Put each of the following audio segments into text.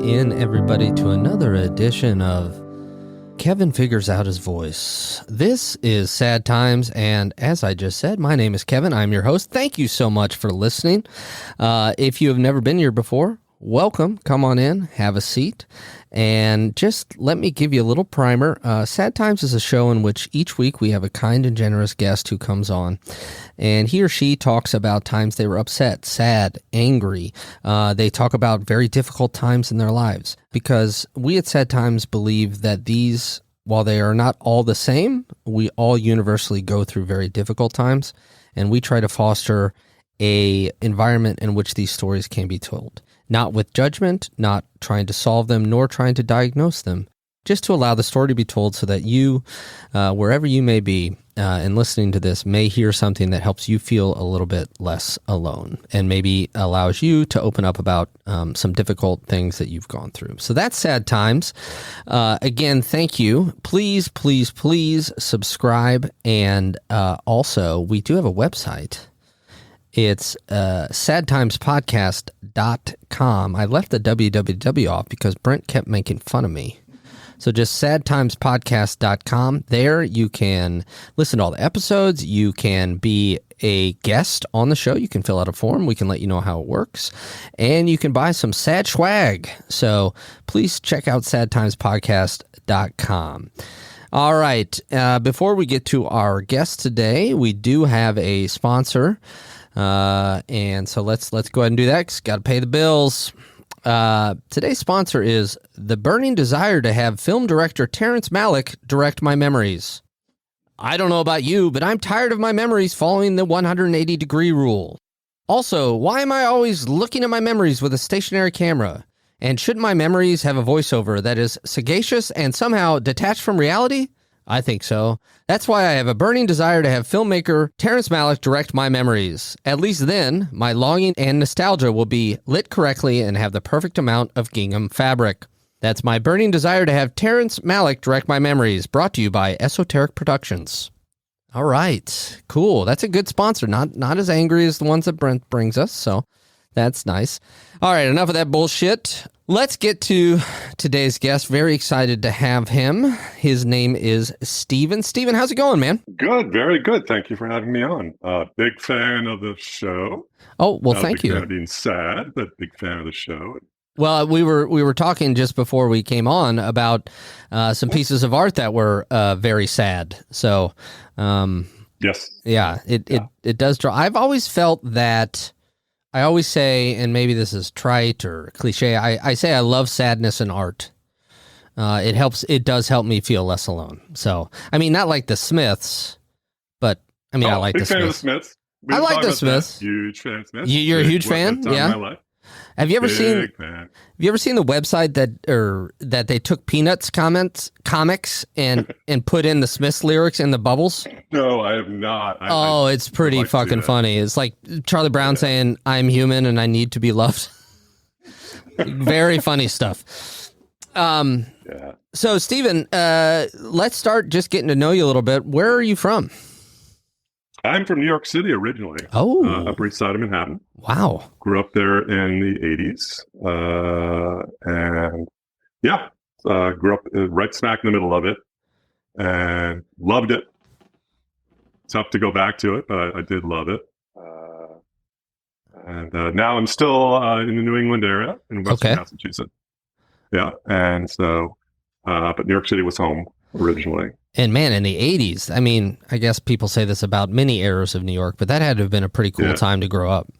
in, everybody, to another edition of Kevin Figures Out His Voice. This is Sad Times, and as I just said, my name is Kevin. I'm your host. Thank you so much for listening. If you have never been here before, welcome. Come on in, have a seat, and just let me give you a little primer. Sad Times is a show in which each week we have a kind and generous guest who comes on, and he or she talks about times they were upset, sad, angry. They talk about very difficult times in their lives, because we at Sad Times believe that these, while they are not all the same, we all universally go through very difficult times, and we try to foster a environment in which these stories can be told. Not with judgment, not trying to solve them, nor trying to diagnose them, just to allow the story to be told so that you, wherever you may be, and listening to this, may hear something that helps you feel a little bit less alone and maybe allows you to open up about some difficult things that you've gone through. So that's Sad Times. Again, thank you. Please, please, please subscribe. And also, we do have a website. It's sadtimespodcast.com. I left the www off because Brent kept making fun of me. So just sadtimespodcast.com. There you can listen to all the episodes. You can be a guest on the show. You can fill out a form. We can let you know how it works. And you can buy some sad swag. So please check out sadtimespodcast.com. All right. Before we get to our guest today, we do have a sponsor. And so let's go ahead and do that, 'cause got to pay the bills. Today's sponsor is the burning desire to have film director Terrence Malick direct my memories. I don't know about you, but I'm tired of my memories following the 180-degree rule. Also, why am I always looking at my memories with a stationary camera? And shouldn't my memories have a voiceover that is sagacious and somehow detached from reality? I think so. That's why I have a burning desire to have filmmaker Terrence Malick direct my memories. At least then, my longing and nostalgia will be lit correctly and have the perfect amount of gingham fabric. That's my burning desire to have Terrence Malick direct my memories, brought to you by Esoteric Productions. All right, cool. That's a good sponsor. Not as angry as the ones that Brent brings us, so that's nice. All right, enough of that bullshit. Let's get to today's guest. Very excited to have him. His name is Steven. Steven, how's it going, man? Good, very good. Thank you for having me on. Big fan of the show. Oh, well, thank you. Big fan of being sad, but big fan of the show. Well, we were talking just before we came on about some pieces of art that were very sad. So, yes, yeah, it does draw. I've always felt that. I always say, and maybe this is trite or cliche, I say I love sadness in art. It does help me feel less alone. So, I mean, not like the Smiths, but I mean, I like the Smiths. Big fan of the Smiths. I like the Smiths. Huge fan of the Smiths. You're a huge fan? Yeah. Have you ever seen the website that they took Peanuts comics and put in the Smiths lyrics in the bubbles? No, I have not. It's pretty fucking funny. It's like Charlie Brown saying, "I'm human and I need to be loved." Very funny stuff. So Steven, let's start just getting to know you a little bit. Where are you from? I'm from New York City originally. Oh. Upper East Side of Manhattan. Wow. Grew up there in the 80s. And yeah, grew up right smack in the middle of it and loved it. Tough to go back to it, but I did love it. And now I'm still in the New England area in Western Massachusetts. Yeah. And so, but New York City was home originally. And man, in the 80s, I mean, I guess people say this about many eras of New York, but that had to have been a pretty cool time to grow up.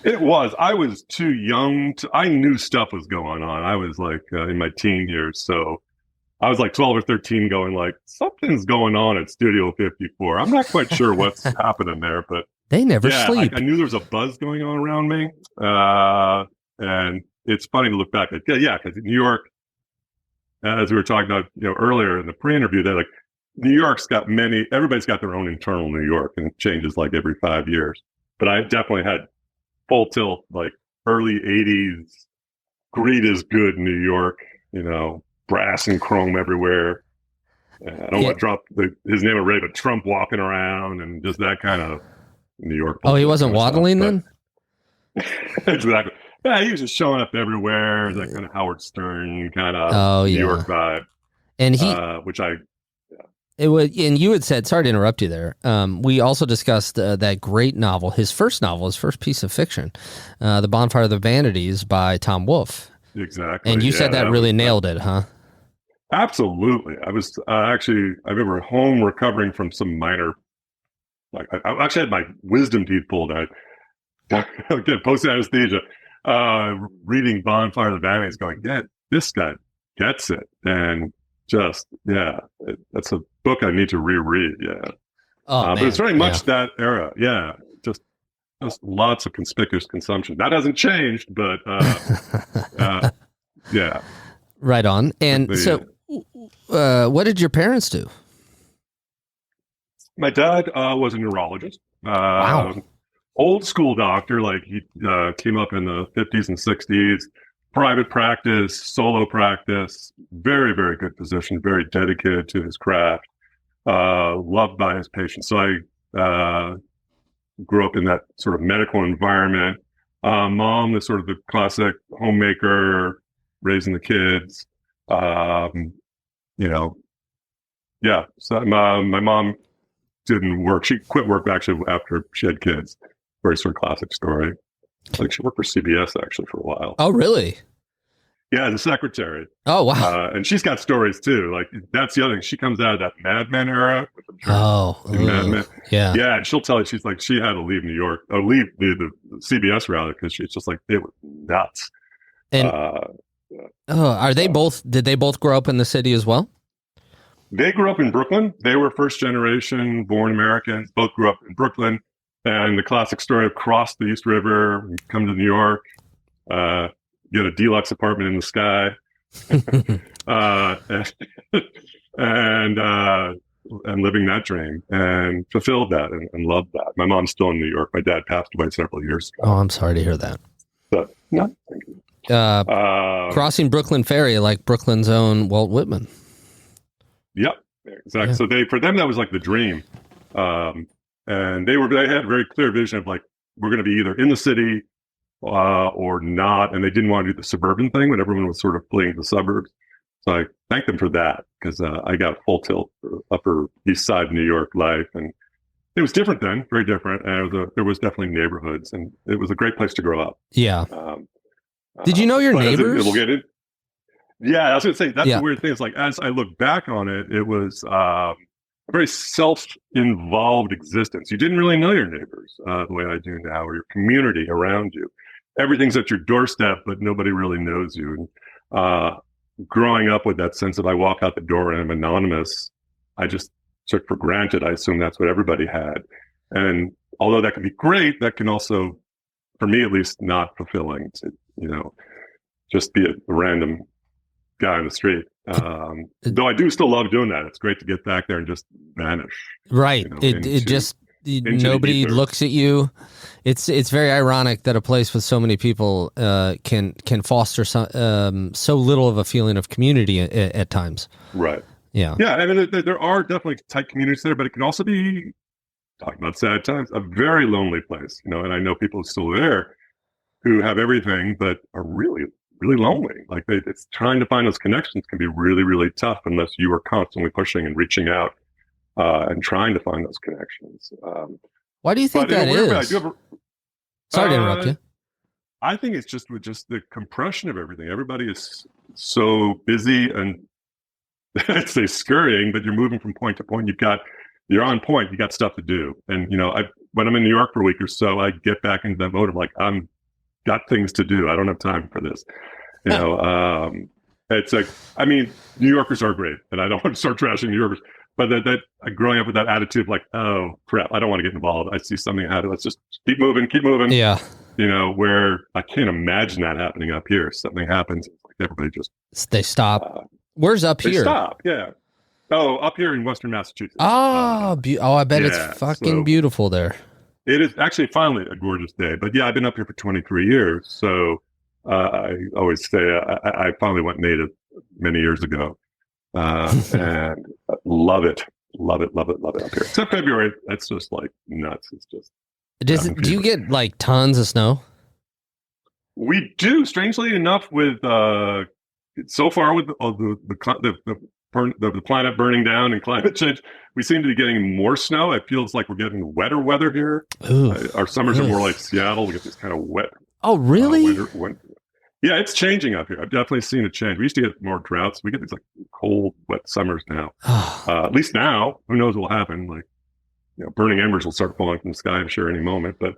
It was. I was too young. I knew stuff was going on. I was like in my teen years. So I was like 12 or 13 going like, something's going on at Studio 54. I'm not quite sure what's happening there, but they never sleep. I knew there was a buzz going on around me. And it's funny to look back at. Yeah, because New York, as we were talking about, earlier in the pre-interview, that like New York's got everybody's got their own internal New York, and it changes like every 5 years. But I definitely had full tilt, like early 80s, great is good New York, brass and chrome everywhere. I don't want to drop his name already, but Trump walking around and just that kind of New York. Oh, he wasn't waddling then? Exactly. Yeah, he was just showing up everywhere, that kind of Howard Stern kind of Oh New yeah, York vibe, and which I it would, and you had said, sorry to interrupt you there. We also discussed that great novel, his first piece of fiction, The Bonfire of the Vanities by Tom Wolfe. exactly. And you said that really nailed it, huh? Absolutely. I was actually, I remember home recovering from some minor, like I actually had my wisdom teeth pulled out. Again, post anesthesia, reading Bonfire of the Vanities, going, yeah, this guy gets it, and just that's a book I need to reread. Yeah, Oh man, but it's very much that era. Yeah, just lots of conspicuous consumption. That hasn't changed, but yeah, right on. And so, what did your parents do? My dad was a neurologist. Wow. Old school doctor, like he came up in the 50s and 60s, private practice, solo practice, very, very good physician, very dedicated to his craft, loved by his patients. So I grew up in that sort of medical environment. Mom was sort of the classic homemaker, raising the kids. You know, yeah. So my mom didn't work. She quit work actually after she had kids. Very sort of classic story. Like she worked for CBS actually for a while. Oh, really? Yeah, the secretary. Oh, wow. And she's got stories too. Like that's the other thing. She comes out of that Mad Men era. With Mad Men. Yeah. Yeah, and she'll tell you she's like she had to leave New York or leave the CBS rather because she's just like it was nuts. And are they both? Did they both grow up in the city as well? They grew up in Brooklyn. They were first generation born Americans. Both grew up in Brooklyn. And the classic story of cross the East River, come to New York, get a deluxe apartment in the sky, and living that dream and fulfilled that and loved that. My mom's still in New York. My dad passed away several years ago. Oh, I'm sorry to hear that. But no, thank you. Crossing Brooklyn Ferry, like Brooklyn's own Walt Whitman. Yep, exactly. Yeah. So for them that was like the dream. And they had a very clear vision of like, we're going to be either in the city or not. And they didn't want to do the suburban thing when everyone was sort of fleeing the suburbs. So I thank them for that because I got full tilt for Upper East Side New York life. And it was different then, very different. And there was definitely neighborhoods and it was a great place to grow up. Yeah. Did you know your neighbors? We'll get it. Yeah, I was going to say, that's the weird thing. It's like, as I look back on it, it was a very self-involved existence. You didn't really know your neighbors the way I do now, or your community around you. Everything's at your doorstep, but nobody really knows you. And growing up with that sense of I walk out the door and I'm anonymous, I just took for granted. I assume that's what everybody had. And although that can be great, that can also, for me at least, not fulfilling to, just be a random guy on the street. Though I do still love doing that. It's great to get back there and just vanish. Right. Nobody looks at you. It's very ironic that a place with so many people can foster so little of a feeling of community at times. Right. Yeah. Yeah. I mean, there are definitely tight communities there, but it can also be, talking about sad times, a very lonely place. And I know people still there who have everything, but are really lonely. Like it's trying to find those connections can be really, really tough unless you are constantly pushing and reaching out and trying to find those connections. Why do you think that is? Sorry to interrupt you. I think it's just with the compression of everything. Everybody is so busy and I'd say scurrying, but you're moving from point to point. You're on point. You got stuff to do. And when I'm in New York for a week or so, I get back into that mode of like I'm got things to do. I don't have time for this. It's like, I mean, New Yorkers are great, and I don't want to start trashing New Yorkers, but that growing up with that attitude of like, oh crap, I don't want to get involved. I see something ahead. Let's just keep moving. Yeah. Where I can't imagine that happening up here. Something happens, like everybody just they stop. Where's up here? They stop. Yeah. Oh, up here in Western Massachusetts. I bet it's fucking beautiful there. It is actually finally a gorgeous day, but yeah, I've been up here for 23 years. So I always say I finally went native many years ago, and love it up here. Except February, that's just like nuts. It's just. Do you get like tons of snow? We do, strangely enough, with so far with the planet burning down and climate change, we seem to be getting more snow. It feels like we're getting wetter weather here. Our summers are more like Seattle. We get this kind of wet. Oh, really? Winter. Yeah, it's changing up here. I've definitely seen a change. We used to get more droughts. We get these like cold, wet summers now. At least now, who knows what will happen? Like, burning embers will start falling from the sky, I'm sure, any moment. But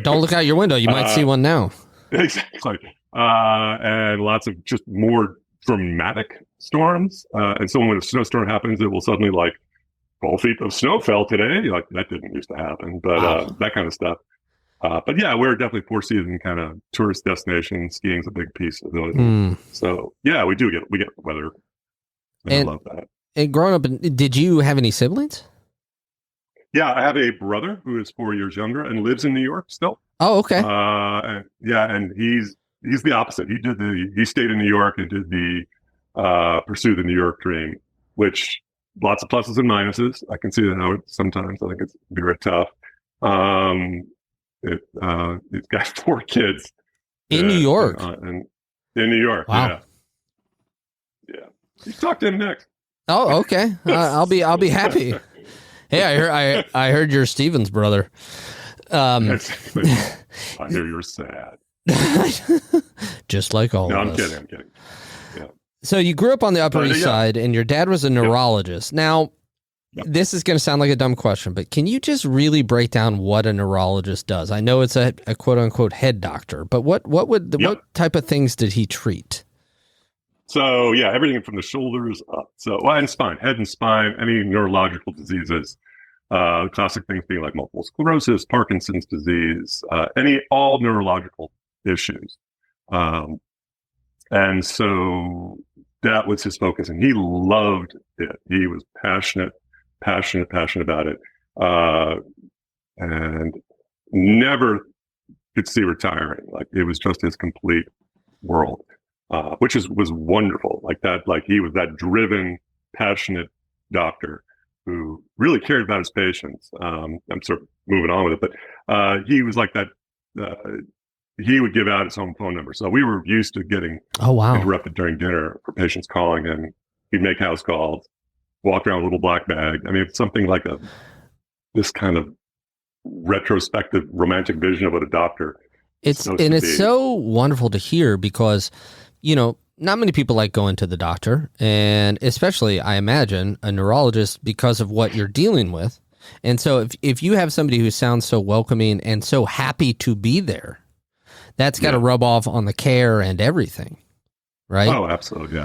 don't look out your window. You might see one now. Exactly. And lots of just more dramatic storms. And so when a snowstorm happens, it will suddenly 12 feet of snow fell today. Like, that didn't used to happen, but that kind of stuff. But yeah, we're definitely four-season kind of tourist destination. Skiing's a big piece of it. So yeah, we get weather. And I love that. And growing up, did you have any siblings? Yeah, I have a brother who is 4 years younger and lives in New York still. Oh, okay. And he's the opposite. He stayed in New York and did the pursue the New York dream, which lots of pluses and minuses. I can see that how sometimes I think it's very tough. He's got 4 kids in New York. And in New York. Wow. Yeah. You talk to him next. Oh, okay. I'll be happy. Hey, I heard you're Steven's brother. I hear you're sad. Just like all of us. I'm kidding. Yeah. So you grew up on the Upper East Side, and your dad was a neurologist. Now, this is going to sound like a dumb question, but can you just really break down what a neurologist does? I know it's a quote unquote head doctor, but what type of things did he treat? So yeah, everything from the shoulders up. And spine, head and spine, any neurological diseases. Classic things being like multiple sclerosis, Parkinson's disease, all neurological issues. And so that was his focus, and he loved it. He was passionate about it, and never could see retiring. Like, it was just his complete world, which was wonderful. Like that, he was that driven, passionate doctor who really cared about his patients. I'm sort of moving on with it, but he was like that. He would give out his home phone number. So we were used to getting interrupted during dinner for patients calling, and he'd make house calls, walk around with a little black bag. I mean, it's something like this kind of retrospective romantic vision of what a doctor it's so wonderful to hear, because, not many people like going to the doctor, and especially, I imagine, a neurologist, because of what you're dealing with. And so if you have somebody who sounds so welcoming and so happy to be there, that's got to rub off on the care and everything, right? Oh, absolutely.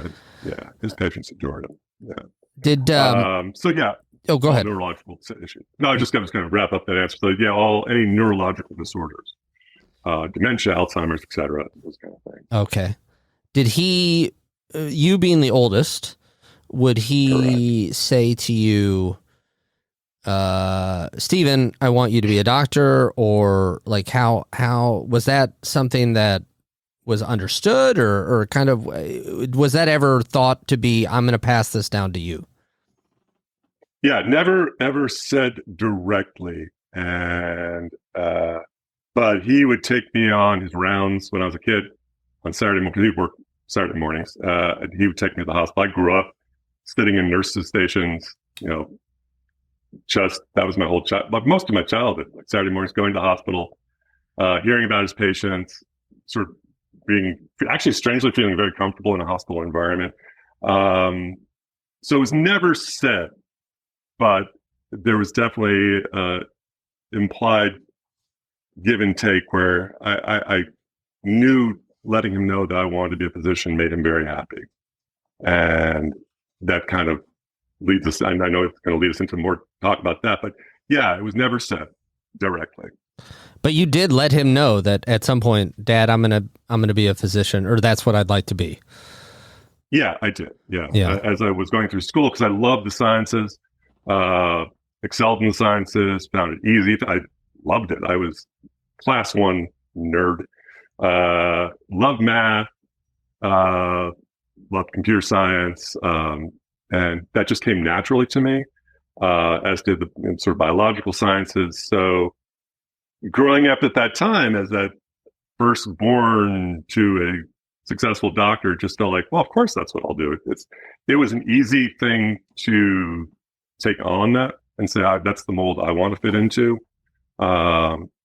Yeah. His patients adored him. Yeah. Did Oh, go ahead. Neurological issues. No, I was just going to wrap up that answer. So yeah, any neurological disorders, dementia, Alzheimer's, etc., those kind of things. Okay. Did he, you being the oldest, would he say to you, Stephen, I want you to be a doctor, or how was that something that was understood, or kind of, was that ever thought to be, I'm going to pass this down to you? Yeah, never ever said directly. And, but he would take me on his rounds when I was a kid on Saturday morning, because he worked Saturday mornings. He would take me to the hospital. I grew up sitting in nurses' stations, that was my whole but most of my childhood, like Saturday mornings, going to the hospital, hearing about his patients, sort of strangely feeling very comfortable in a hospital environment. So it was never said, but there was definitely implied give and take, where I knew letting him know that I wanted to be a physician made him very happy. And that kind of leads us, and I know it's going to lead us into more talk about that, but yeah, it was never said directly. But you did let him know that at some point, Dad, I'm gonna be a physician, or that's what I'd like to be. Yeah, I did. Yeah. As I was going through school, because I loved the sciences, excelled in the sciences, found it easy. I loved it. I was class 1 nerd. Loved math, loved computer science, and that just came naturally to me, as did the sort of biological sciences. So growing up at that time as that firstborn to a successful doctor just felt like, well, of course that's what I'll do. It was an easy thing to take on that and say, that's the mold I want to fit into.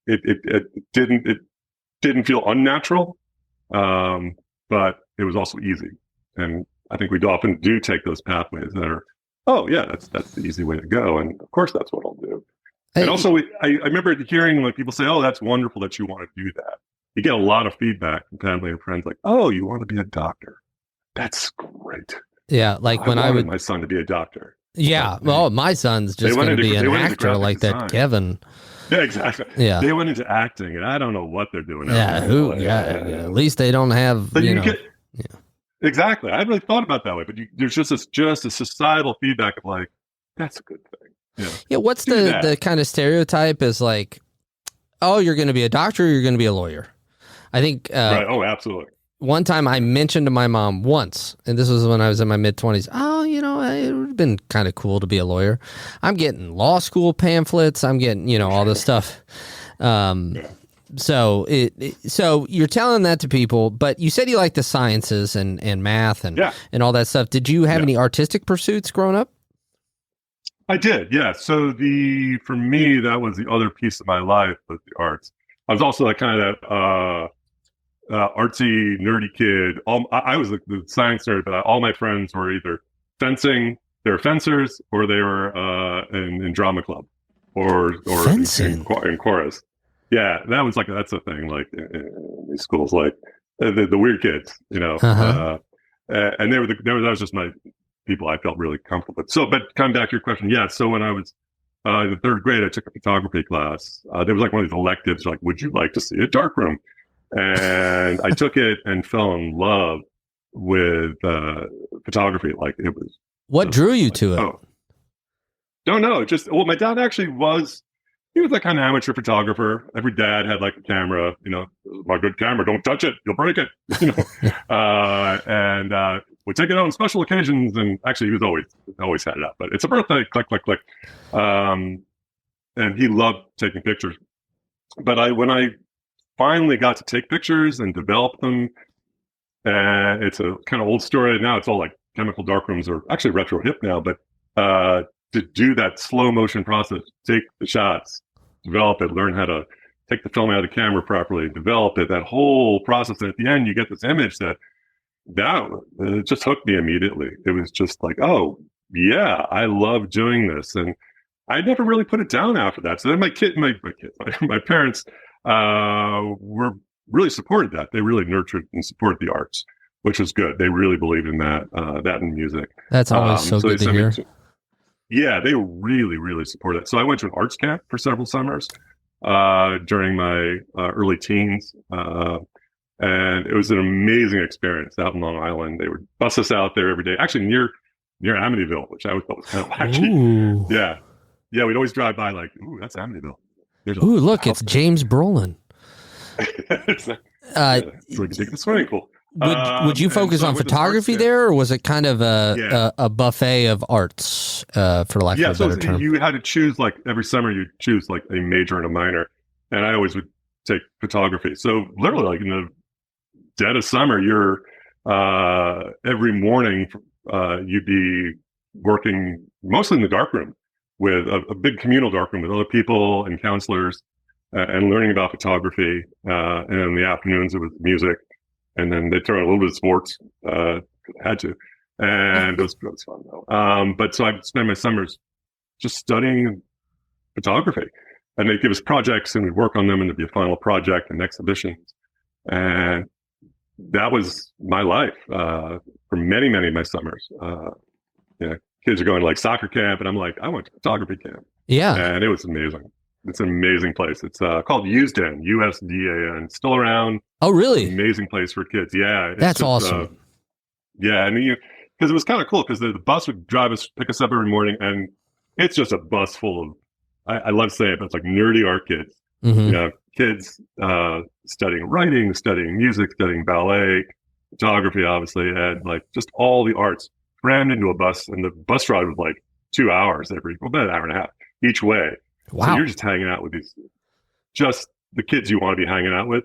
It didn't feel unnatural, but it was also easy. And I think we often do take those pathways that are, oh yeah, that's the easy way to go. And of course that's what I'll do. And also I remember hearing like people say, oh, that's wonderful that you want to do that. You get a lot of feedback from family and friends like, oh, you want to be a doctor. That's great. Yeah. Like when I wanted my son to be a doctor. Yeah. Well, my son's just going to be an actor like that design. Kevin. Yeah, exactly. Yeah. They went into acting and I don't know what they're doing. Yeah. At least they don't have, Exactly. I hadn't really thought about that way, but there's just a societal feedback of like, that's a good thing. Yeah. What's the kind of stereotype is like, oh, you're going to be a doctor, or you're going to be a lawyer. I think. Right. Oh, absolutely. One time I mentioned to my mom once, and this was when I was in my mid-20s, oh, it would have been kind of cool to be a lawyer. I'm getting law school pamphlets. I'm getting, all this stuff. So you're telling that to people, but you said you like the sciences and math and all that stuff. Did you have any artistic pursuits growing up? I did, yeah. So for me, that was the other piece of my life was the arts. I was also like kind of that artsy, nerdy kid. I was the science nerd, but all my friends were either fencing, they were fencers, or they were in drama club, or in chorus. Yeah, that was that's a thing. Like in these schools, like the weird kids, and that was just my people I felt really comfortable with. So, but coming back to your question, yeah. So when I was in the third grade, I took a photography class. There was like one of these electives, like, would you like to see a darkroom? And I took it and fell in love with photography. Like it was. What drew you to it? Oh, don't know. My dad actually was. He was like kind of amateur photographer. Every dad had like a camera. My good camera. Don't touch it. You'll break it. And we take it out on special occasions. And actually, he was always had it up. But it's a birthday. Click, click, click. And he loved taking pictures. But when I finally got to take pictures and develop them. And it's a kind of old story. Now it's all like chemical darkrooms are actually retro hip now, but to do that slow motion process, take the shots, develop it, learn how to take the film out of the camera properly, develop it, that whole process. And at the end, you get this image that it just hooked me immediately. It was just like, oh, yeah, I love doing this. And I never really put it down after that. So then my parents were really supported that. They really nurtured and supported the arts, which was good. They really believed in that in music. That's always so good to hear. Yeah, they really, really supported it. So I went to an arts camp for several summers during my early teens. And it was an amazing experience out in Long Island. They would bus us out there every day, actually near Amityville, which I always thought was kind of wacky. Ooh. Yeah. Yeah, we'd always drive by like, ooh, that's Amityville. Ooh, look, it's James Brolin. So we can take the swimming pool. Would you focus on photography there, or was it kind of a buffet of arts, for lack of a better term? You had to choose, like every summer you'd choose like a major and a minor, and I always would take photography. So literally like in the dead of summer, you're every morning you'd be working mostly in the darkroom with a big communal darkroom with other people and counselors and learning about photography. And in the afternoons it was music. And then they throw in a little bit of sports, had to. And it was fun though. But so I'd spend my summers just studying photography. And they'd give us projects and we'd work on them and there'd be a final project and exhibitions. And that was my life for many, many of my summers. Kids are going to like soccer camp and I'm like, I went to photography camp. Yeah. And it was amazing. It's an amazing place. It's called USDAN, USDAN. Still around. Oh, really? Amazing place for kids. Yeah. That's awesome. Yeah. And because it was kind of cool because the bus would pick us up every morning. And it's just a bus full of, I love saying it, but it's like nerdy art kids. Mm-hmm. Kids studying writing, studying music, studying ballet, photography, obviously, and like just all the arts crammed into a bus. And the bus ride was like 2 hours about an hour and a half each way. Wow. So you're just hanging out with just the kids you want to be hanging out with.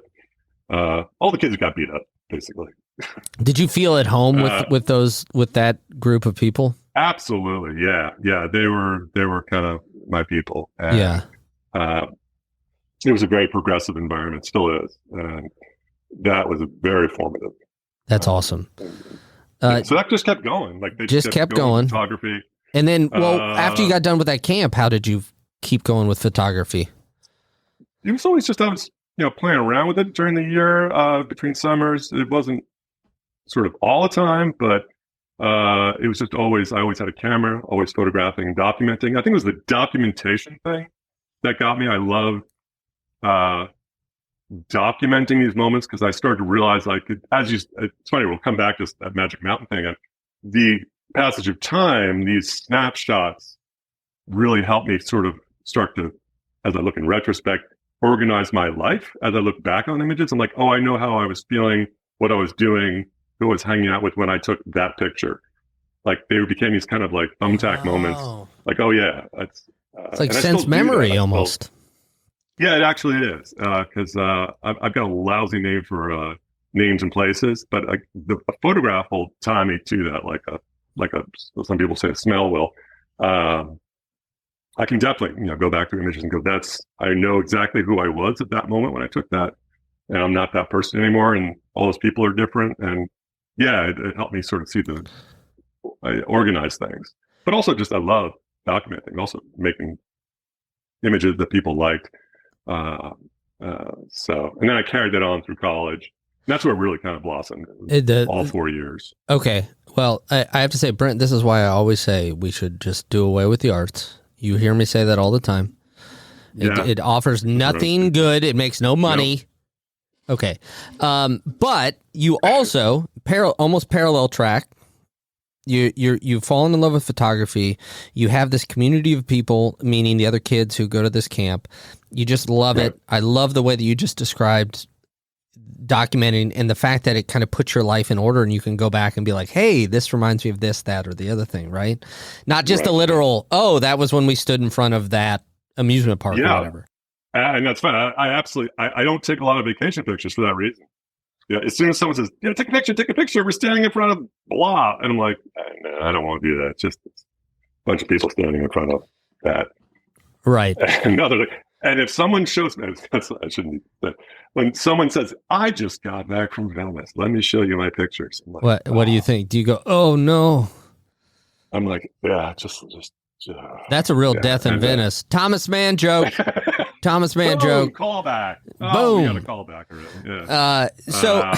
all the kids got beat up, basically. Did you feel at home with that group of people? Absolutely, yeah. They were kind of my people. And, yeah. It was a very progressive environment, still is, and that was very formative. That's awesome. So that just kept going. Like they just kept going. Photography, and then, after you got done with that camp, how did you keep going with photography? It was always just I was playing around with it during the year, between summers. It wasn't sort of all the time, but it was just always. I always had a camera, always photographing and documenting. I think it was the documentation thing that got me. I loved documenting these moments because I started to realize, like, it's funny, we'll come back to that Magic Mountain thing. And the passage of time, these snapshots really helped me sort of start to, as I look in retrospect, organize my life. As I look back on images, I'm like, oh, I know how I was feeling, what I was doing, who I was hanging out with when I took that picture. Like they became these kind of like thumbtack moments. Like, oh yeah, it's like sense memory almost. Yeah, it actually is, because I've got a lousy name for names and places, but a photograph will tie me to that, like some people say a smell will. I can definitely go back to images and go, I know exactly who I was at that moment when I took that, and I'm not that person anymore, and all those people are different, and yeah, it helped me sort of see I organize things, but also just I love documenting, also making images that people liked. And then I carried that on through college. And that's where it really kind of blossomed. All 4 years. Okay. Well, I have to say, Brent, this is why I always say we should just do away with the arts. You hear me say that all the time. It offers nothing good. It makes no money. Yep. Okay. But you also almost parallel track. You've fallen in love with photography. You have this community of people, meaning the other kids who go to this camp. You just love it. I love the way that you just described documenting and the fact that it kind of puts your life in order and you can go back and be like, hey, this reminds me of this, that, or the other thing, right? Not just a literal, oh, that was when we stood in front of that amusement park or whatever. And that's fine. I don't take a lot of vacation pictures for that reason. Yeah, as soon as someone says, take a picture, we're standing in front of blah. And I'm like, no, I don't want to do that. It's just a bunch of people standing in front of that. Right. And if someone shows me, I shouldn't, but when someone says, I just got back from Venice, let me show you my pictures. I'm like, what do you think? Do you go, oh no? I'm like, yeah, just. That's a real death in Venice. Thomas Mann joke. Thomas Mann joke. Callback. Boom. We got a callback already. Yeah. So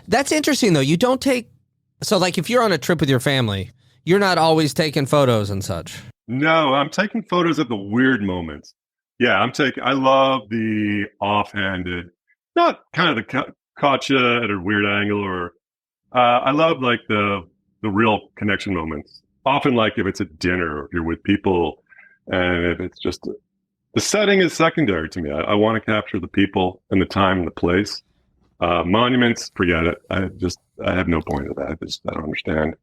that's interesting though. You don't take, so like if you're on a trip with your family, you're not always taking photos and such. No, I'm taking photos at the weird moments. Yeah, I love the offhanded, not kind of the caught you at a weird angle, or I love like the real connection moments. Often, like if it's a dinner or if you're with people, and if it's just the setting is secondary to me. I want to capture the people and the time and the place. Monuments, forget it. I have no point of that. I don't understand.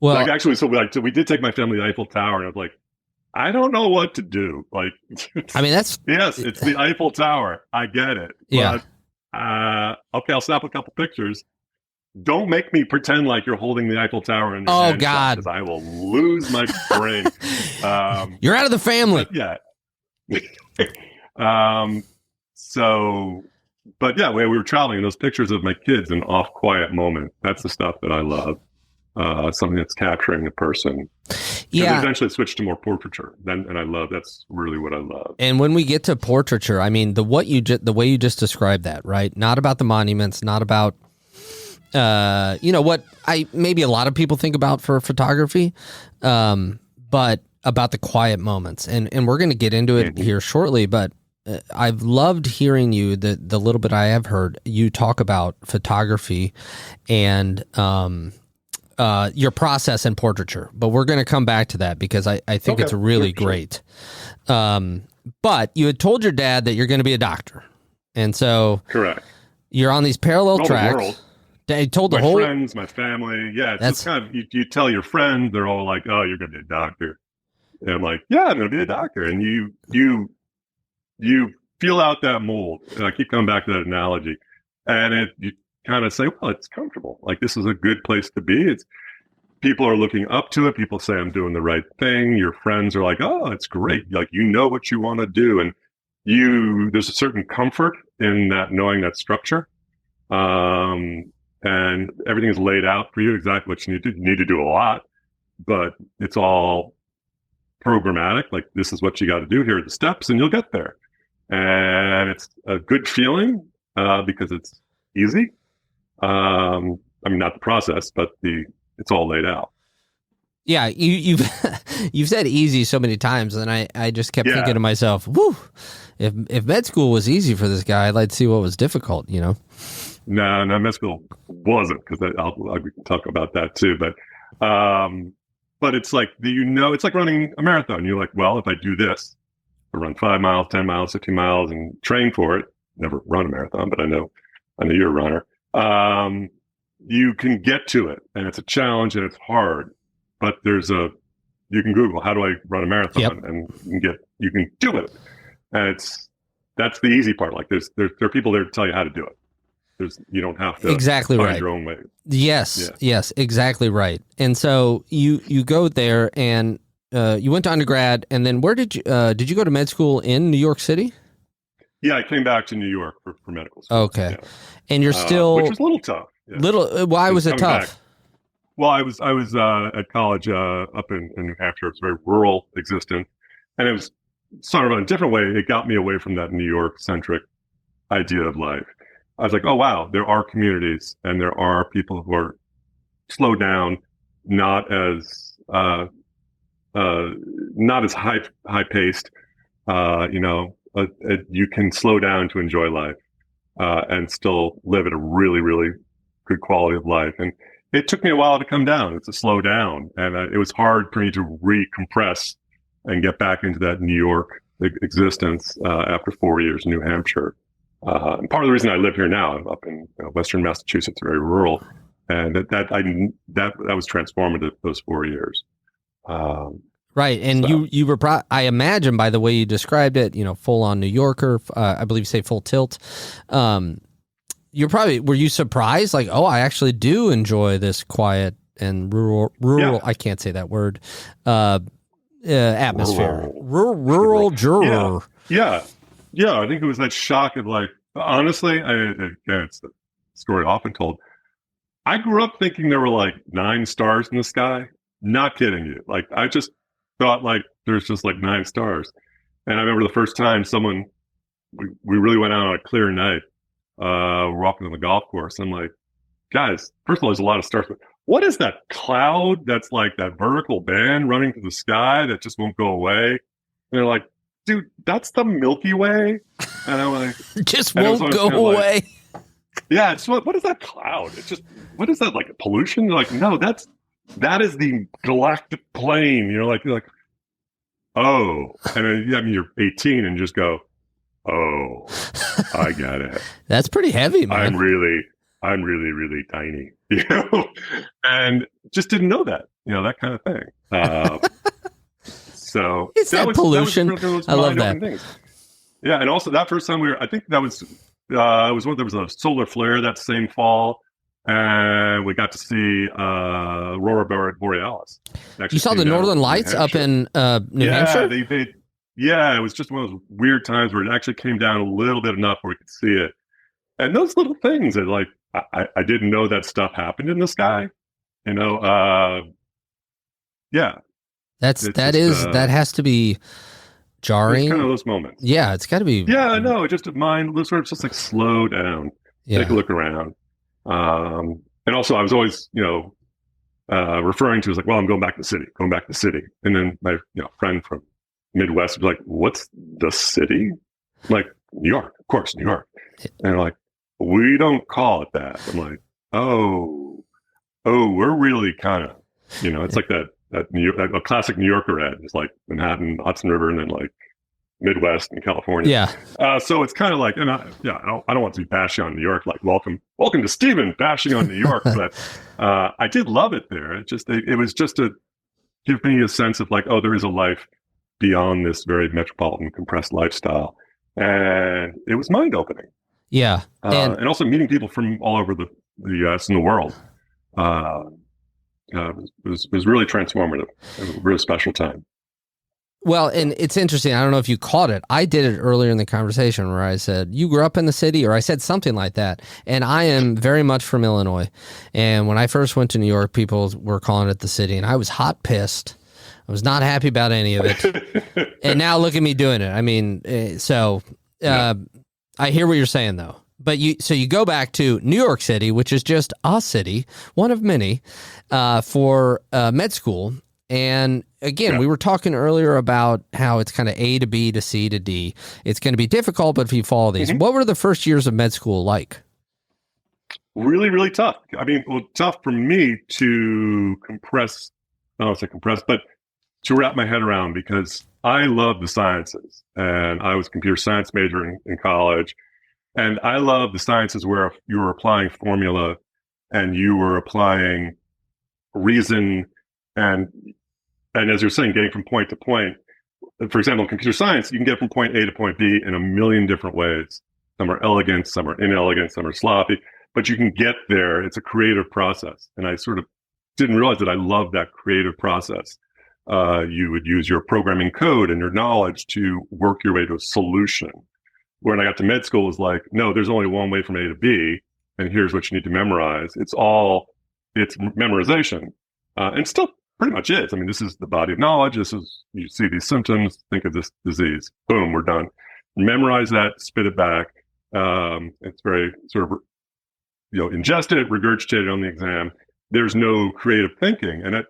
Well, actually, so we did take my family to the Eiffel Tower, and I was like, I don't know what to do. Like, I mean, yes, it's the Eiffel Tower. I get it. Yeah. But, okay, I'll snap a couple pictures. Don't make me pretend like you're holding the Eiffel Tower in your hand. Oh, God. Because I will lose my brain. You're out of the family. Yeah. But yeah, when we were traveling, those pictures of my kids in off quiet moment, that's the stuff that I love. Something that's capturing a person. Yeah. Eventually switched to more portraiture. And I love, that's really what I love. And when we get to portraiture, I mean, the way you just described that, right? Not about the monuments, not about, what maybe a lot of people think about for photography, but about the quiet moments. And we're going to get into it here shortly, but I've loved hearing you, the little bit I have heard you talk about photography and, your process in portraiture, but we're going to come back to that because I think it's really great. But you had told your dad that you're going to be a doctor. And so correct. You're on these parallel tracks. They told the whole friends, my family. Yeah. It's just kind of, you tell your friends, they're all like, oh, you're going to be a doctor. And I'm like, yeah, I'm going to be a doctor. And you feel out that mold. And I keep coming back to that analogy. And you kind of say, well, it's comfortable. Like, this is a good place to be. It's people are looking up to it. People say I'm doing the right thing. Your friends are like, oh, it's great. Like, you know what you want to do. And there's a certain comfort in that, knowing that structure. And everything is laid out for you exactly what you need to do. You need to do a lot, but it's all programmatic. Like, this is what you got to do. Here are the steps, and you'll get there. And it's a good feeling because it's easy. I mean, not the process, but it's all laid out. Yeah, you've you've said easy so many times, and I just kept thinking to myself, woo, if med school was easy for this guy, I'd like to see what was difficult, you know? No, med school wasn't, because we can talk about that too. But it's like, it's like running a marathon. You're like, well, if I do this, I run 5 miles, 10 miles, 15 miles, and train for it. Never run a marathon, but I know you're a runner. You can get to it, and it's a challenge, and it's hard. But you can Google, how do I run a marathon? Yep. And you can do it. And that's the easy part. Like, there are people there to tell you how to do it. You don't have to exactly find right. your own way. Yes, exactly right. And so you go there, and you went to undergrad, and then where did you go to med school in New York City? Yeah, I came back to New York for medical school. Okay, yeah. And you're still, which was a little tough. Yeah. Why was it tough? Back. Well, I was at college up in New Hampshire. It's a very rural existence, and it was sort of in a different way. It got me away from that New York centric idea of life. I was like, oh wow, there are communities, and there are people who are slowed down, not as high paced. You can slow down to enjoy life and still live at a really, really good quality of life. And it took me a while to come down, to slow down, and it was hard for me to recompress and get back into that New York existence after 4 years in New Hampshire. And part of the reason I live here now, I'm up in Western Massachusetts, very rural, and that was transformative, those 4 years. Right, and you were I imagine by the way you described it, full on New Yorker. I believe you say full tilt. Were you surprised? Like, oh, I actually do enjoy this quiet and rural. Yeah. I can't say that word. Atmosphere. Rural juror. Yeah. I think it was that shock of, like, honestly, again, it's the story often told. I grew up thinking there were like 9 stars in the sky. Not kidding you. Like, I just thought like there's just like 9 stars. And I remember the first time we really went out on a clear night. We're walking on the golf course. I'm like, guys, first of all, there's a lot of stars, but what is that cloud that's like that vertical band running through the sky that just won't go away? And they're like, dude, that's the Milky Way. And I'm like, just won't go away. Like, yeah, it's what is that cloud? It's just, what is that, like, pollution? They're like, no, that is the galactic plane. You're like, oh. And then, you're 18 and just go, oh, I get it. That's pretty heavy, man. I'm really, really tiny, and just didn't know that, that kind of thing. So it's that pollution. I love that. Things. Yeah, and also that first time I think that was there was a solar flare that same fall, and we got to see Aurora Borealis. You saw the Northern Lights up in New Hampshire? Yeah, it was just one of those weird times where it actually came down a little bit enough where we could see it. And those little things that, like, I didn't know that stuff happened in the sky. Yeah. That has to be jarring. It's kind of those moments. Yeah, it's got to be. Yeah, I know. Just mind sort of just like slow down, take a look around. And also, I was always, referring to as like, well, I'm going back to the city. And then my friend from Midwest was like, what's the city? I'm like, New York, of course, New York. And they're like, we don't call it that. I'm like, oh, we're really kind of, it's like that a classic New Yorker ad. It's like Manhattan, Hudson River, and then like Midwest and California. Yeah. So it's kind of like, and I don't want to be bashing on New York. Like, welcome to Stephen bashing on New York. But I did love it there. It was just to give me a sense of like, oh, there is a life beyond this very metropolitan, compressed lifestyle. And it was mind opening. Yeah. And also meeting people from all over the US and the world. Was really transformative. It was a really special time. Well, and it's interesting. I don't know if you caught it. I did it earlier in the conversation where I said, you grew up in the city, or I said something like that. And I am very much from Illinois. And when I first went to New York, people were calling it the city, and I was hot pissed. I was not happy about any of it. And now look at me doing it. I mean, I hear what you're saying, though. But you go back to New York City, which is just a city, one of many, for med school. And again, we were talking earlier about how it's kind of A to B to C to D. It's going to be difficult, but if you follow these, what were the first years of med school like? Really, really tough. I mean, tough for me to compress, I don't want to say compress, but to wrap my head around, because I love the sciences, and I was a computer science major in college. And I love the sciences where you were applying formula and you were applying reason and as you're saying, getting from point to point. For example, in computer science, you can get from point A to point B in a million different ways. Some are elegant, some are inelegant, some are sloppy, but you can get there. It's a creative process. And I sort of didn't realize that I loved that creative process. You would use your programming code and your knowledge to work your way to a solution. When I got to med school, it was like, no, there's only one way from A to B, and here's what you need to memorize. It's memorization. And still pretty much is. I mean, this is the body of knowledge. You see these symptoms, think of this disease. Boom, we're done. Memorize that, spit it back. It's very sort of, ingest it, regurgitate it on the exam. There's no creative thinking. And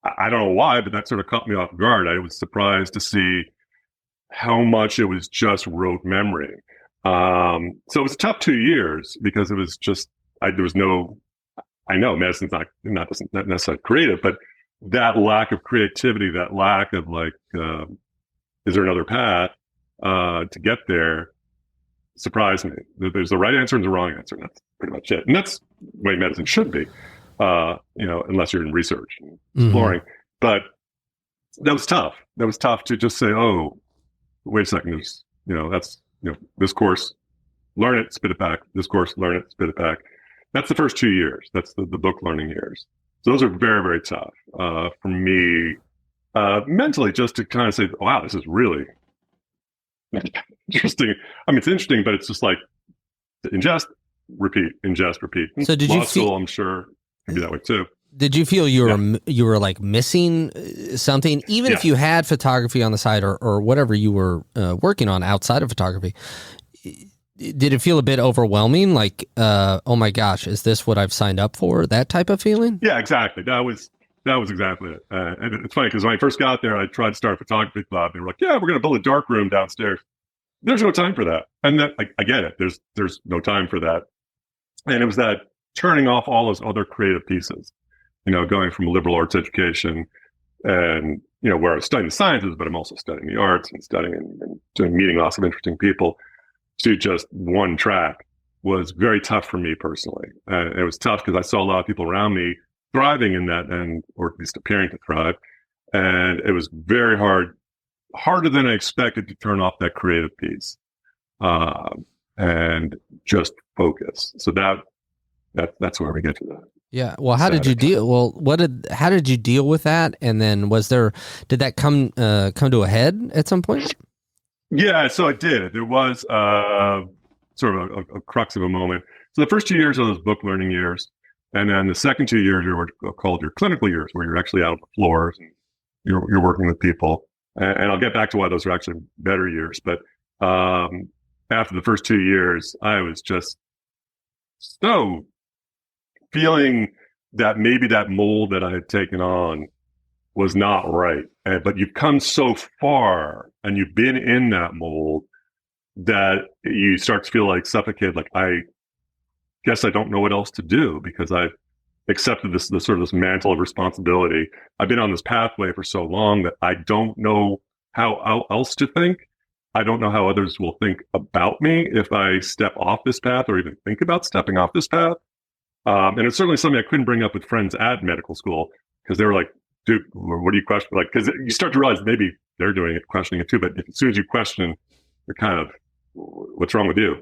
I don't know why, but that sort of caught me off guard. I was surprised to see how much it was just rote memory. So it was a tough 2 years because it was just, there was no, I know medicine's not necessarily creative, but that lack of creativity, that lack of is there another path to get there, surprised me. There's the right answer and the wrong answer. And that's pretty much it. And that's the way medicine should be, unless you're in research and exploring. But that was tough. That was tough to just say, oh, wait a second, this course, learn it, spit it back. This course, learn it, spit it back. That's the first 2 years. That's the book learning years. So those are very, very tough for me mentally, just to kind of say, wow, this is really interesting. I mean, it's interesting, but it's just like ingest, repeat, ingest, repeat. So did you feel, I'm sure can be that way too. Did you feel you were like missing something, even if you had photography on the side or whatever you were working on outside of photography? Did it feel a bit overwhelming? Like, oh my gosh, is this what I've signed up for? That type of feeling? Yeah, exactly. That was exactly it. And it's funny because when I first got there, I tried to start a photography club. They were like, "Yeah, we're going to build a dark room downstairs." There's no time for that, and then I get it. There's no time for that, and it was that turning off all those other creative pieces. Going from liberal arts education, and where I was studying the sciences, but I'm also studying the arts and studying and meeting lots of interesting people, to just one track was very tough for me personally. It was tough because I saw a lot of people around me thriving in that, or at least appearing to thrive. And it was very harder than I expected to turn off that creative piece and just focus. So that's where we get to that. Yeah. Well, how did you deal? Well, how did you deal with that? And then did that come to a head at some point? Yeah, so I did. There was sort of a crux of a moment. So the first 2 years are those book learning years. And then the second 2 years are called your clinical years, where you're actually out on the floors and you're working with people. And I'll get back to why those are actually better years. But after the first 2 years, I was just so feeling that maybe that mold that I had taken on was not right. But you've come so far and you've been in that mold that you start to feel like suffocated. Like, I guess I don't know what else to do because I've accepted this mantle of responsibility. I've been on this pathway for so long that I don't know how else to think. I don't know how others will think about me if I step off this path or even think about stepping off this path. And it's certainly something I couldn't bring up with friends at medical school because they were like, dude, what do you question? Like, because you start to realize maybe they're doing it, questioning it too. But as soon as you question they're kind of, what's wrong with you?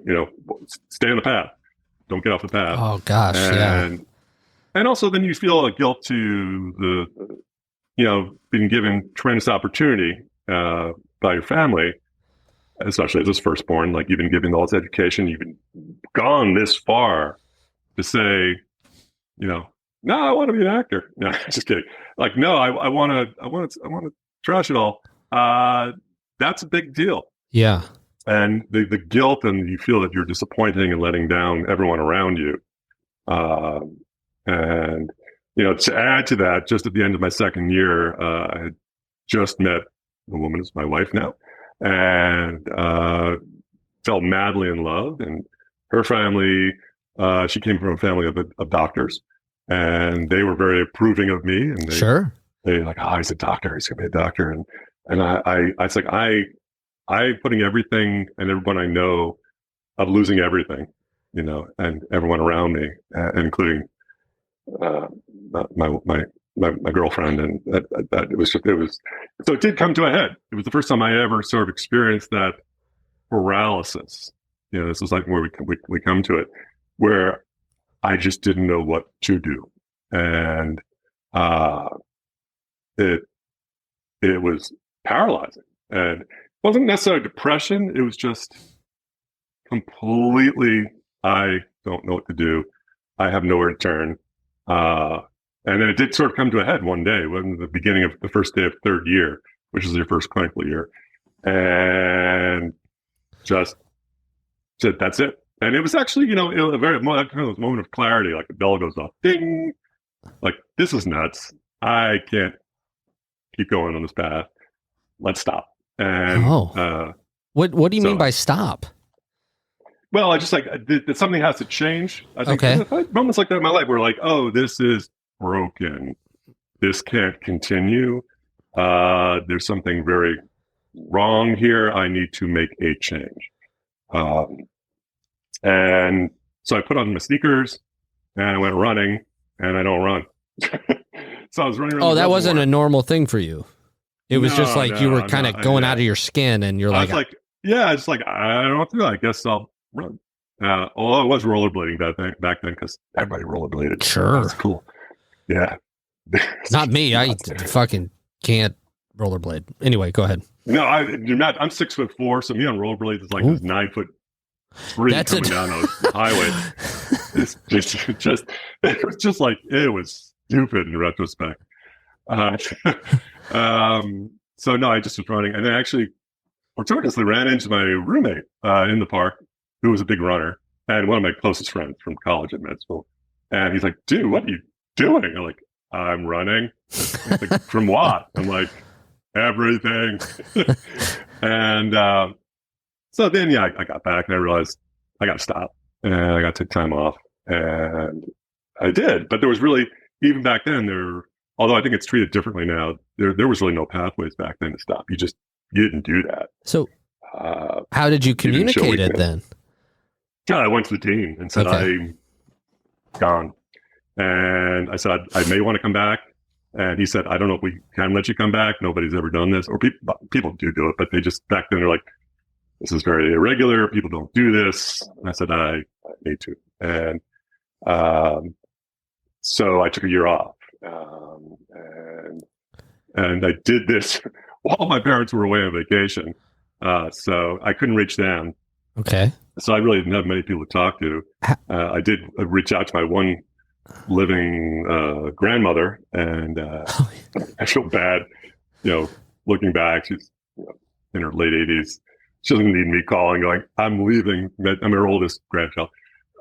Stay on the path. Don't get off the path. Oh gosh, yeah. And also then you feel a guilt to being given tremendous opportunity by your family, especially as his firstborn. Like, you've been given all this education, you've been gone this far to say, no, I want to be an actor. No, just kidding. Like, no, I want to trash it all. That's a big deal. Yeah. And the guilt, and you feel that you're disappointing and letting down everyone around you. And, to add to that, just at the end of my second year, I had just met the woman who's my wife now, and fell madly in love. And her family, she came from a family of doctors, and they were very approving of me. And they're like, oh, he's a doctor. He's going to be a doctor. And I was like, I'm putting everything and everyone I know of losing everything, and everyone around me, including my girlfriend, and that it was so it did come to a head. It was the first time I ever sort of experienced that paralysis. This was like where we come to it, where I just didn't know what to do, and it was paralyzing. And it wasn't necessarily depression. It was just completely, I don't know what to do. I have nowhere to turn. And then it did sort of come to a head one day, when the beginning of the first day of third year, which is your first clinical year, and just said, that's it. And it was actually, a very moment of clarity, like a bell goes off, ding, like, this is nuts. I can't keep going on this path. Let's stop. And what do you mean by stop? Well, I just like something has to change. I think moments like that in my life where, like, oh, this is broken. This can't continue. There's something very wrong here. I need to make a change. And so I put on my sneakers and I went running, and I don't run. So I was running around. Oh, that wasn't a normal thing for you. It was just like you were kind of going out of your skin, and you're like, I don't know what to do. I guess I'll run. Although I was rollerblading back then, because everybody rollerbladed. Sure. That's cool. Yeah. Not me. I fucking can't rollerblade. Anyway, go ahead. No, you're not. I'm 6'4", so me on rollerblades is like this 9-foot sprint coming down a highway. It's just it was just like, it was stupid in retrospect. So no, I just was running, and then actually fortuitously ran into my roommate in the park, who was a big runner and one of my closest friends from college at med school. And he's like, dude, what are you doing? I'm like, I'm running. Like, from what? I'm like, everything. And so then, I got back and I realized I got to stop, and I got to take time off, and I did. But there was really, even back then, although I think it's treated differently now, there was really no pathways back then to stop. You didn't do that. So how did you communicate it then? I went to the dean and said, I'm gone. And I said, I may want to come back. And he said, I don't know if we can let you come back. Nobody's ever done this. Or people do it, but they just, back then, they're like, this is very irregular. People don't do this. And I said, I need to. And so I took a year off. And I did this while my parents were away on vacation. So I couldn't reach them. Okay. So I really didn't have many people to talk to. I did reach out to my one living grandmother, and I feel bad, looking back. She's in her late 80s. She doesn't need me calling, going, I'm leaving. I'm her oldest grandchild.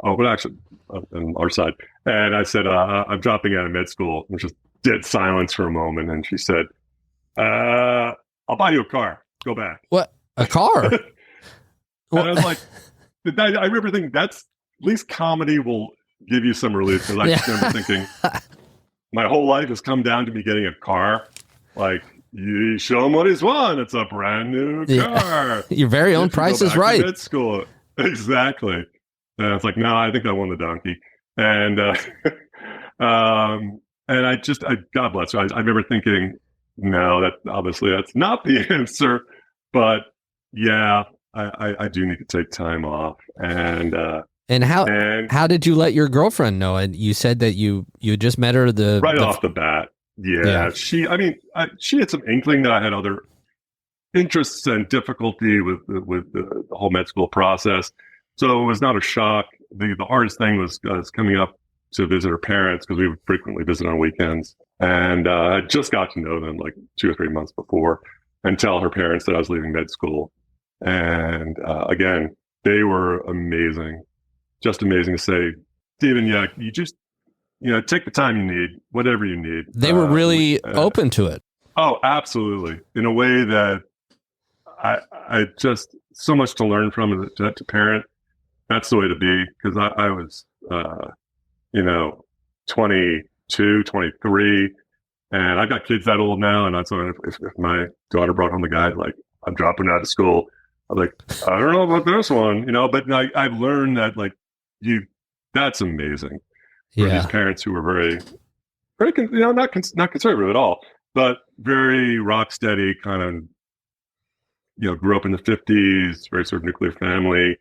Oh, but actually, on our side. And I said, I'm dropping out of med school. There's just dead silence for a moment. And she said, I'll buy you a car. Go back. What? A car? And I was like, I remember thinking, that's, at least comedy will give you some relief. Because I just remember thinking, my whole life has come down to me getting a car. Like, you show him what he's won. It's a brand new car. Your very own Price is Right. Med school. Exactly. And it's like, no, I think I won the donkey. And and I God bless her. I remember thinking, no, that's not the answer. But yeah, I do need to take time off. And how did you let your girlfriend know? And you said that you just met her off the bat. Yeah. She had some inkling that I had other interests and difficulty with the whole med school process. So it was not a shock. The hardest thing was coming up to visit her parents, because we would frequently visit on weekends. And I just got to know them like 2 or 3 months before, and tell her parents that I was leaving med school. And again, they were amazing, just amazing to say, Stephen, you just, take the time you need, whatever you need. They were really open to it. Oh, absolutely. In a way that I just, so much to learn from to parent. That's the way to be, because I was, 22, 23, and I've got kids that old now. And that's why if my daughter brought home the guy, like, I'm dropping out of school, I'm like, I don't know about this one, but I've learned that, like, that's amazing. For these parents who were very, very, not conservative at all, but very rock steady, kind of, grew up in the 50s, very sort of nuclear family,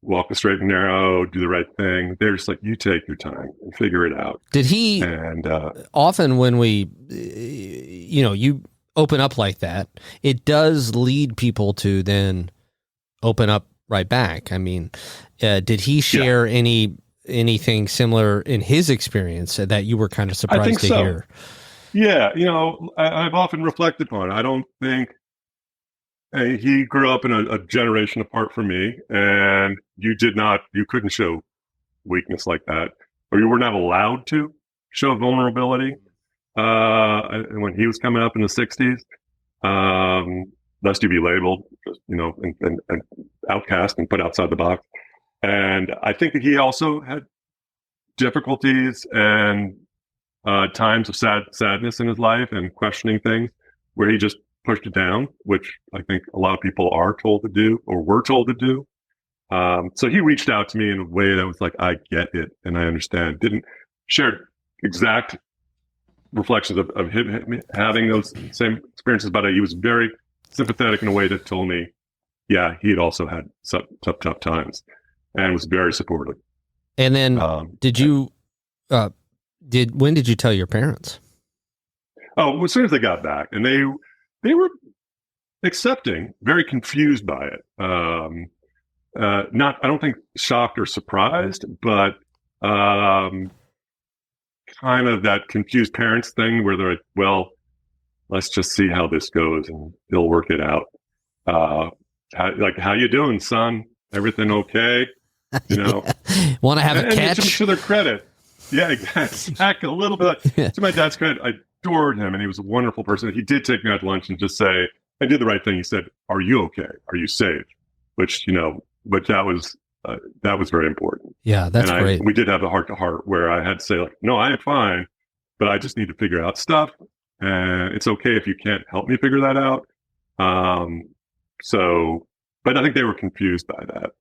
walk the straight and narrow, do the right thing. They're just like, you take your time and figure it out. Did he, and often when we, you open up like that, it does lead people to then open up right back. I mean, did he share anything similar in his experience that you were kind of surprised to hear? Yeah. I've often reflected upon it. I don't think he grew up in a generation apart from me, and you couldn't show weakness like that, or you were not allowed to show vulnerability. When he was coming up in the 60s, lest you be labeled, and outcast and put outside the box. And I think that he also had difficulties and times of sadness in his life and questioning things where he just pushed it down, which I think a lot of people are told to do or were told to do. So he reached out to me in a way that was like, I get it and I understand. Didn't share exact reflections of him having those same experiences, but he was very sympathetic in a way that told me, yeah, he had also had some tough times, and was very supportive. And then when did you tell your parents? Oh, as soon as they got back, and they were accepting, very confused by it. I don't think shocked or surprised, but kind of that confused parents thing where they're like, well, let's just see how this goes and they'll work it out. How you doing, son? Everything okay? Want to have a catch? To their credit. Yeah, exactly. A little bit. To my dad's credit, I adored him, and he was a wonderful person. He did take me out to lunch and just say, I did the right thing. He said, are you okay? Are you safe? Which, but that was very important. Yeah, that's great. We did have a heart-to-heart where I had to say, like, no, I am fine, but I just need to figure out stuff. And it's okay if you can't help me figure that out. But I think they were confused by that.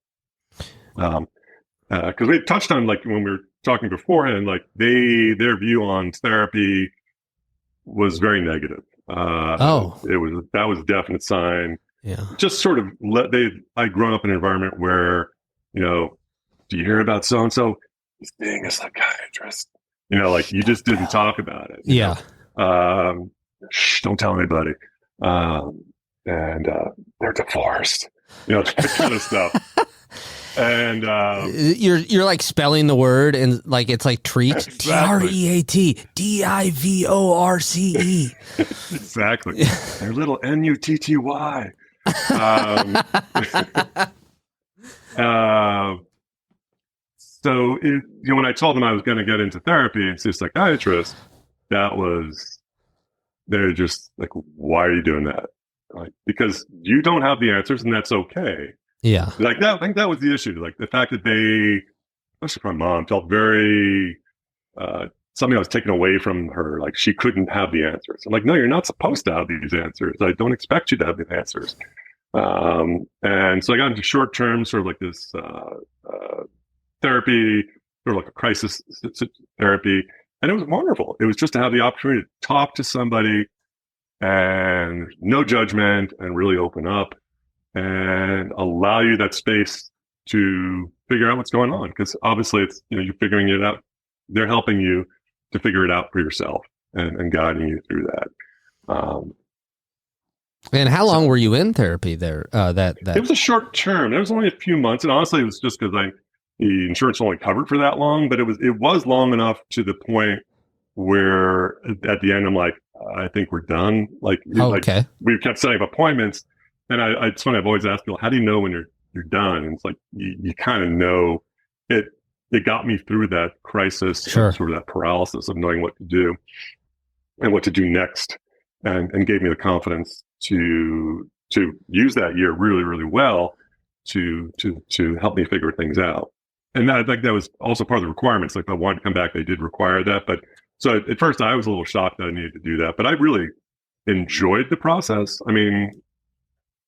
Because we touched on, like, when we were talking beforehand, like, their view on therapy was very negative. That was a definite sign. Yeah. Just sort of I'd grown up in an environment where, do you hear about so-and-so? He's being a psychiatrist. Like, you just didn't talk about it. Yeah. Shh, don't tell anybody. And they're divorced. That kind of stuff. And you're like spelling the word, and like it's like treat. Exactly. TREAT DIVORCE. Exactly. Their little NUTTY. So when I told them I was going to get into therapy and see a psychiatrist, they're just like, why are you doing that? Like, because you don't have the answers, and that's okay. Yeah. Like that, I think that was the issue. Like the fact that they, especially my mom, felt very, something was taken away from her. Like she couldn't have the answers. I'm like, no, you're not supposed to have these answers. I don't expect you to have the answers. And so I got into short term, sort of like this, therapy, sort of like a crisis therapy. And it was wonderful. It was just to have the opportunity to talk to somebody and no judgment and really open up. and allow you that space to figure out what's going on. Because obviously it's, you're figuring it out. They're helping you to figure it out for yourself and guiding you through that. And how long were you in therapy there? It was a short term. It was only a few months. And honestly, it was just because the insurance only covered for that long, but it was long enough to the point where at the end, I'm like, I think we're done. Like, okay. like we kept setting up appointments. And it's funny, I've always asked people, how do you know when you're done? And it's like, you kind of know it. It got me through that crisis, Sure. sort of that paralysis of knowing what to do and what to do next, and gave me the confidence to use that year really, really well to help me figure things out. And that, like, that was also part of the requirements. Like, if I wanted to come back, they did require that. But so at first I was a little shocked that I needed to do that, but I really enjoyed the process. I mean,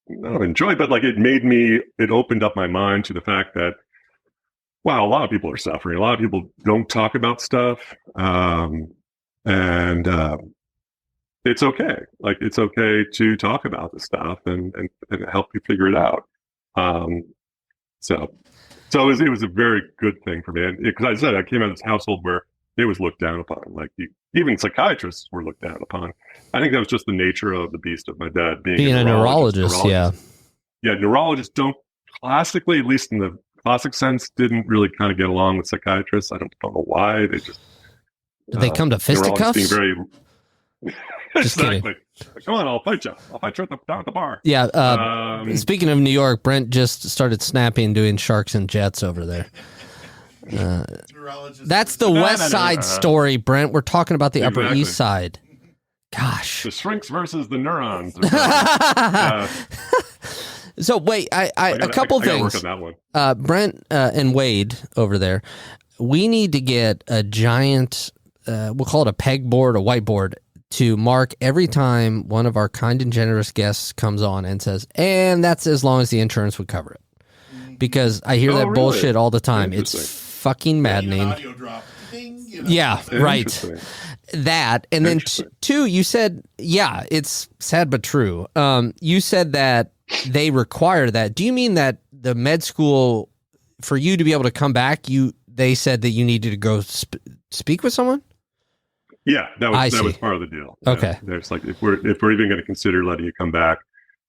not enjoyed, but like it opened up my mind to the fact that, wow, a lot of people are suffering. A lot of people don't talk about stuff. It's okay. Like, it's okay to talk about the stuff and help you figure it out. So it was a very good thing for me. And because I said, I came out of this household where it was looked down upon. Like, even psychiatrists were looked down upon. I think that was just the nature of the beast of my dad being a neurologist. Yeah. Yeah. Neurologists don't classically, at least in the classic sense, didn't really kind of get along with psychiatrists. I don't know why. They just did they come to fisticuffs? Being very just exactly. kidding. Come on, I'll fight you. I'll fight you down at the bar. Yeah. Speaking of New York, Brent just started snapping, doing sharks and jets over there. That's the West Side story, Brent. We're talking about the Upper East Side. Gosh. The shrinks versus the neurons. So wait, a couple things. Work on that one. Brent and Wade over there, we need to get a giant, we'll call it a pegboard, a whiteboard, to mark every time one of our kind and generous guests comes on and says, and that's as long as the insurance would cover it. Because I hear that really? Bullshit all the time. It's fucking maddening. Yeah, right. That, and then two, you said, yeah, it's sad but true. You said that they require that. Do you mean that the med school, for you to be able to come back, they said that you needed to go speak with someone? Yeah, that was part of the deal. Okay. Yeah, there's like, if we're even going to consider letting you come back,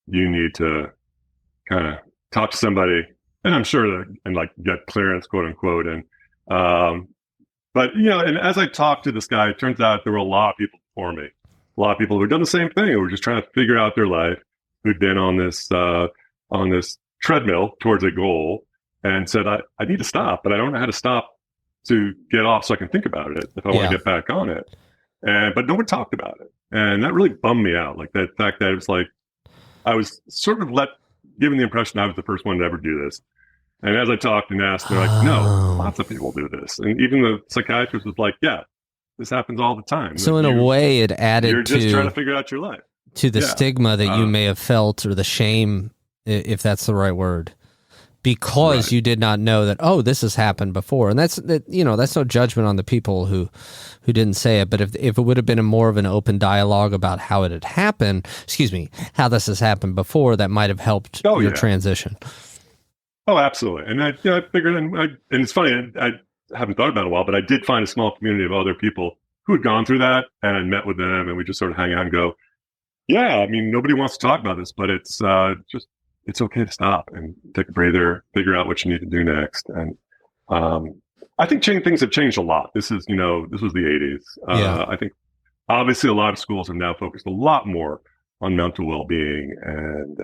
you need to kind of talk to somebody, and I'm sure that, and like get clearance, quote unquote. And but and as I talked to this guy, it turns out there were a lot of people before me, a lot of people who had done the same thing, who were just trying to figure out their life, who'd been on this treadmill towards a goal, and said, I need to stop, but I don't know how to stop to get off so I can think about it if I want to get back on it. But no one talked about it. And that really bummed me out. Like, that fact that it was like, I was sort of given the impression I was the first one to ever do this. And as I talked and asked, they're like, no, lots of people do this. And even the psychiatrist was like, yeah, this happens all the time. So in a way, it added you're just trying to figure out your life. To the stigma that you may have felt, or the shame, if that's the right word, because you did not know that, oh, this has happened before. And that's no judgment on the people who didn't say it. But if it would have been more of an open dialogue about how it had happened, how this has happened before, that might have helped your transition. Oh, absolutely. And I figured, and it's funny, I haven't thought about it in a while, but I did find a small community of other people who had gone through that, and I met with them, and we just sort of hang out and go, yeah, I mean, nobody wants to talk about this, but it's it's okay to stop and take a breather, figure out what you need to do next. And I think things have changed a lot. This was the 80s. I think obviously a lot of schools have now focused a lot more on mental well-being, and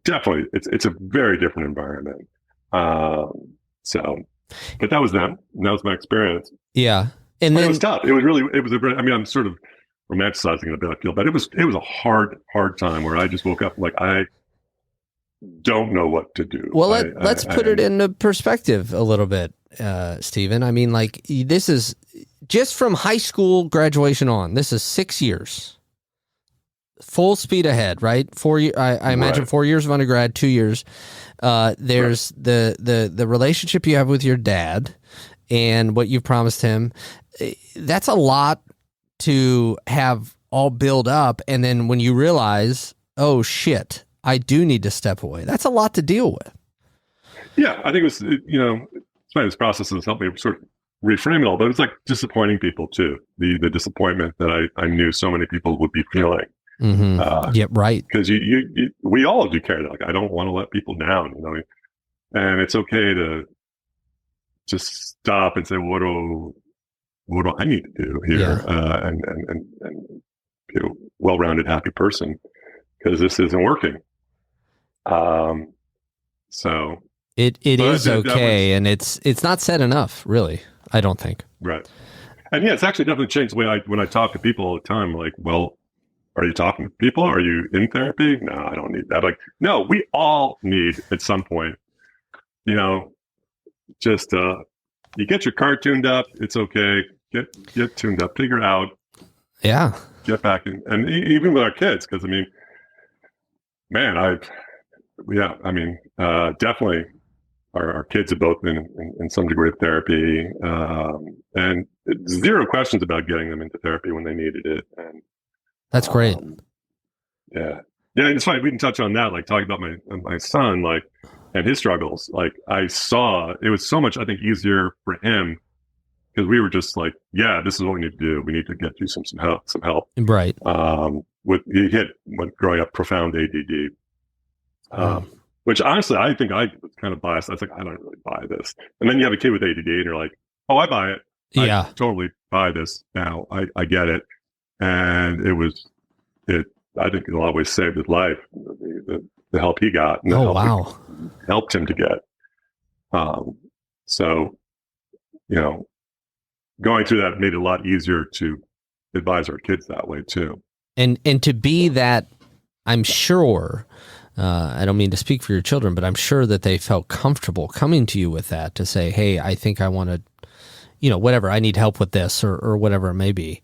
definitely it's a very different environment. But that was them. And that was my experience. Yeah. And then it was tough. I'm sort of romanticizing it a bit, I feel, but it was a hard time where I just woke up like, I don't know what to do. Well, let's put it into perspective a little bit, Stephen. I mean, like, this is just from high school graduation on. This is 6 years, full speed ahead, right? 4 years. I imagine 4 years of undergrad, 2 years. There's the relationship you have with your dad and what you've promised him. That's a lot to have all build up, and then when you realize, oh shit, I do need to step away. That's a lot to deal with. Yeah, I think it was, it's funny, this process has helped me sort of reframe it all, but it's like disappointing people too. The disappointment that I knew so many people would be feeling. Yeah, right. Because we all do care that. Like, I don't want to let people down, and it's okay to just stop and say, what do I need to do here? Yeah. And be a well-rounded, happy person, because this isn't working. So it is okay, and it's not said enough, really. I don't think. Right. And yeah, it's actually definitely changed the way when I talk to people all the time. Like, well, are you talking to people? Are you in therapy? No, I don't need that. Like, no, we all need at some point, just you get your car tuned up. It's okay. Get tuned up. Figure it out. Yeah. Get back in, and even with our kids, because definitely our kids have both been in some degree of therapy, and zero questions about getting them into therapy when they needed it. And that's great. Yeah. It's funny. We can touch on that, like talking about my son, like, and his struggles. Like, I saw it was so much, I think, easier for him, because we were just like, yeah, this is what we need to do. We need to get you some help. Right. He hit, when growing up, profound ADD. Which honestly, I think I was kind of biased. I was like, I don't really buy this. And then you have a kid with ADD, and you're like, oh, I buy it. Yeah. I totally buy this now. I get it. And I think in a lot of ways saved his life. The help he got. And helped him to get. So, going through that made it a lot easier to advise our kids that way too. And to be that, I'm sure, I don't mean to speak for your children, but I'm sure that they felt comfortable coming to you with that, to say, hey, I think I want to, whatever, I need help with this, or whatever it may be.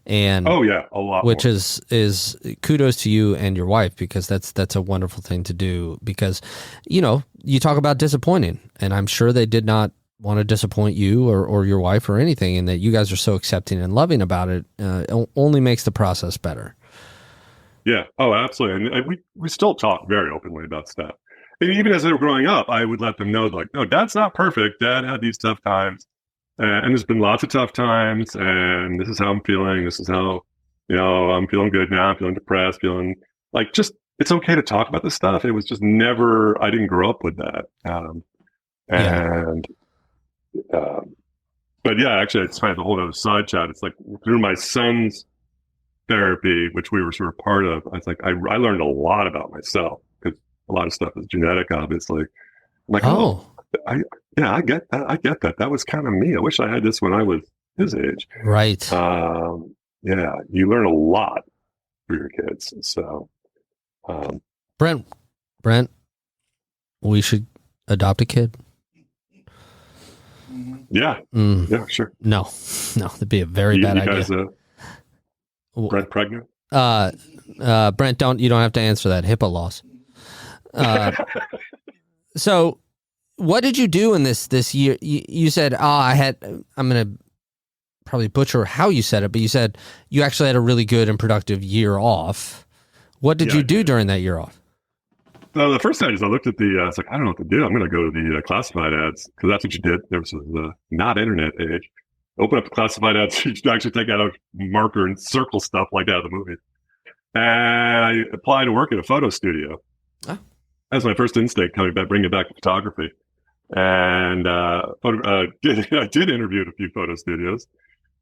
And oh yeah, a lot. Which more. is kudos to you and your wife, because that's a wonderful thing to do, because, you talk about disappointing, and I'm sure they did not want to disappoint you or your wife or anything, and that you guys are so accepting and loving about it only makes the process better. Yeah. Oh, absolutely. And we still talk very openly about stuff. And even as they were growing up, I would let them know, like, no, Dad's not perfect. Dad had these tough times, and there's been lots of tough times, and this is how I'm feeling. This is how, I'm feeling good now. I'm feeling depressed, feeling like, just, it's okay to talk about this stuff. It was just never, I didn't grow up with that. But yeah, actually, it's kind of a whole other side chat. It's like, through my son's therapy, which we were sort of part of, I was like, I learned a lot about myself, because a lot of stuff is genetic, obviously. I'm like, I get that. I get that. That was kind of me. I wish I had this when I was his age. Right. Yeah, you learn a lot through your kids. So, Brent, we should adopt a kid. Yeah. Yeah, sure. No, that'd be a very bad idea. Guys, Brent pregnant? Brent, you don't have to answer that. HIPAA laws. So what did you do in this year? You said, I'm going to probably butcher how you said it, but you said you actually had a really good and productive year off. What did you do during that year off? So the first thing is I looked at I was like, I don't know what to do. I'm going to go to the classified ads, because that's what you did. There was the not internet age. Open up the classified ads. You actually take out a marker and circle stuff like that of the movie. And I applied to work at a photo studio. That was my first instinct, coming back, bringing back photography. And I did interview at a few photo studios,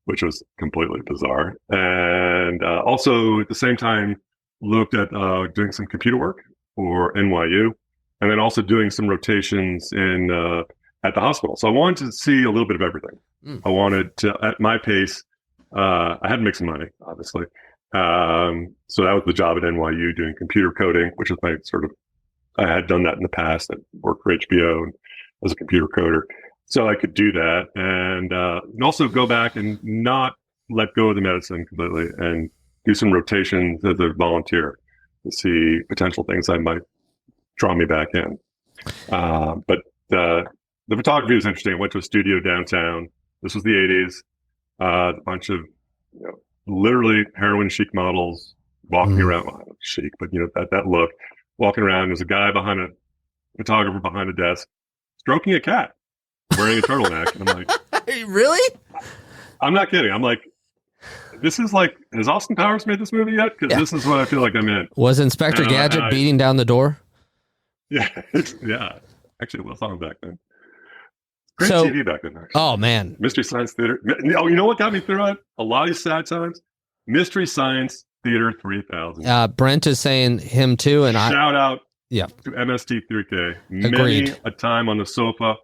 which was completely bizarre. And also at the same time looked at doing some computer work for NYU, and then also doing some rotations at the hospital. So I wanted to see a little bit of everything. I wanted to, at my pace, I had to make some money, obviously. So that was the job at NYU, doing computer coding, which is my I had done that in the past. I worked for HBO and as a computer coder. So I could do that, and also go back and not let go of the medicine completely, and do some rotations as a volunteer to see potential things that might draw me back in. But the photography was interesting. I went to a studio downtown. This was the 80s. A bunch of literally heroin chic models walking around, well, chic, but that look, walking around. There's a guy photographer behind a desk, stroking a cat, wearing a turtleneck. And I'm like, Really? I'm not kidding. I'm like, this is like, has Austin Powers made this movie yet? Because this is what I feel like I'm in. Was Inspector Gadget beating down the door? Yeah, yeah. Actually, what song back then? Great TV back then. Actually. Oh man, Mystery Science Theater. Oh, you know what got me through it? A lot of sad times. Mystery Science Theater 3000. Brent is saying him too, and shout out. Yeah, to MST3K. Agreed. Many a time on the sofa,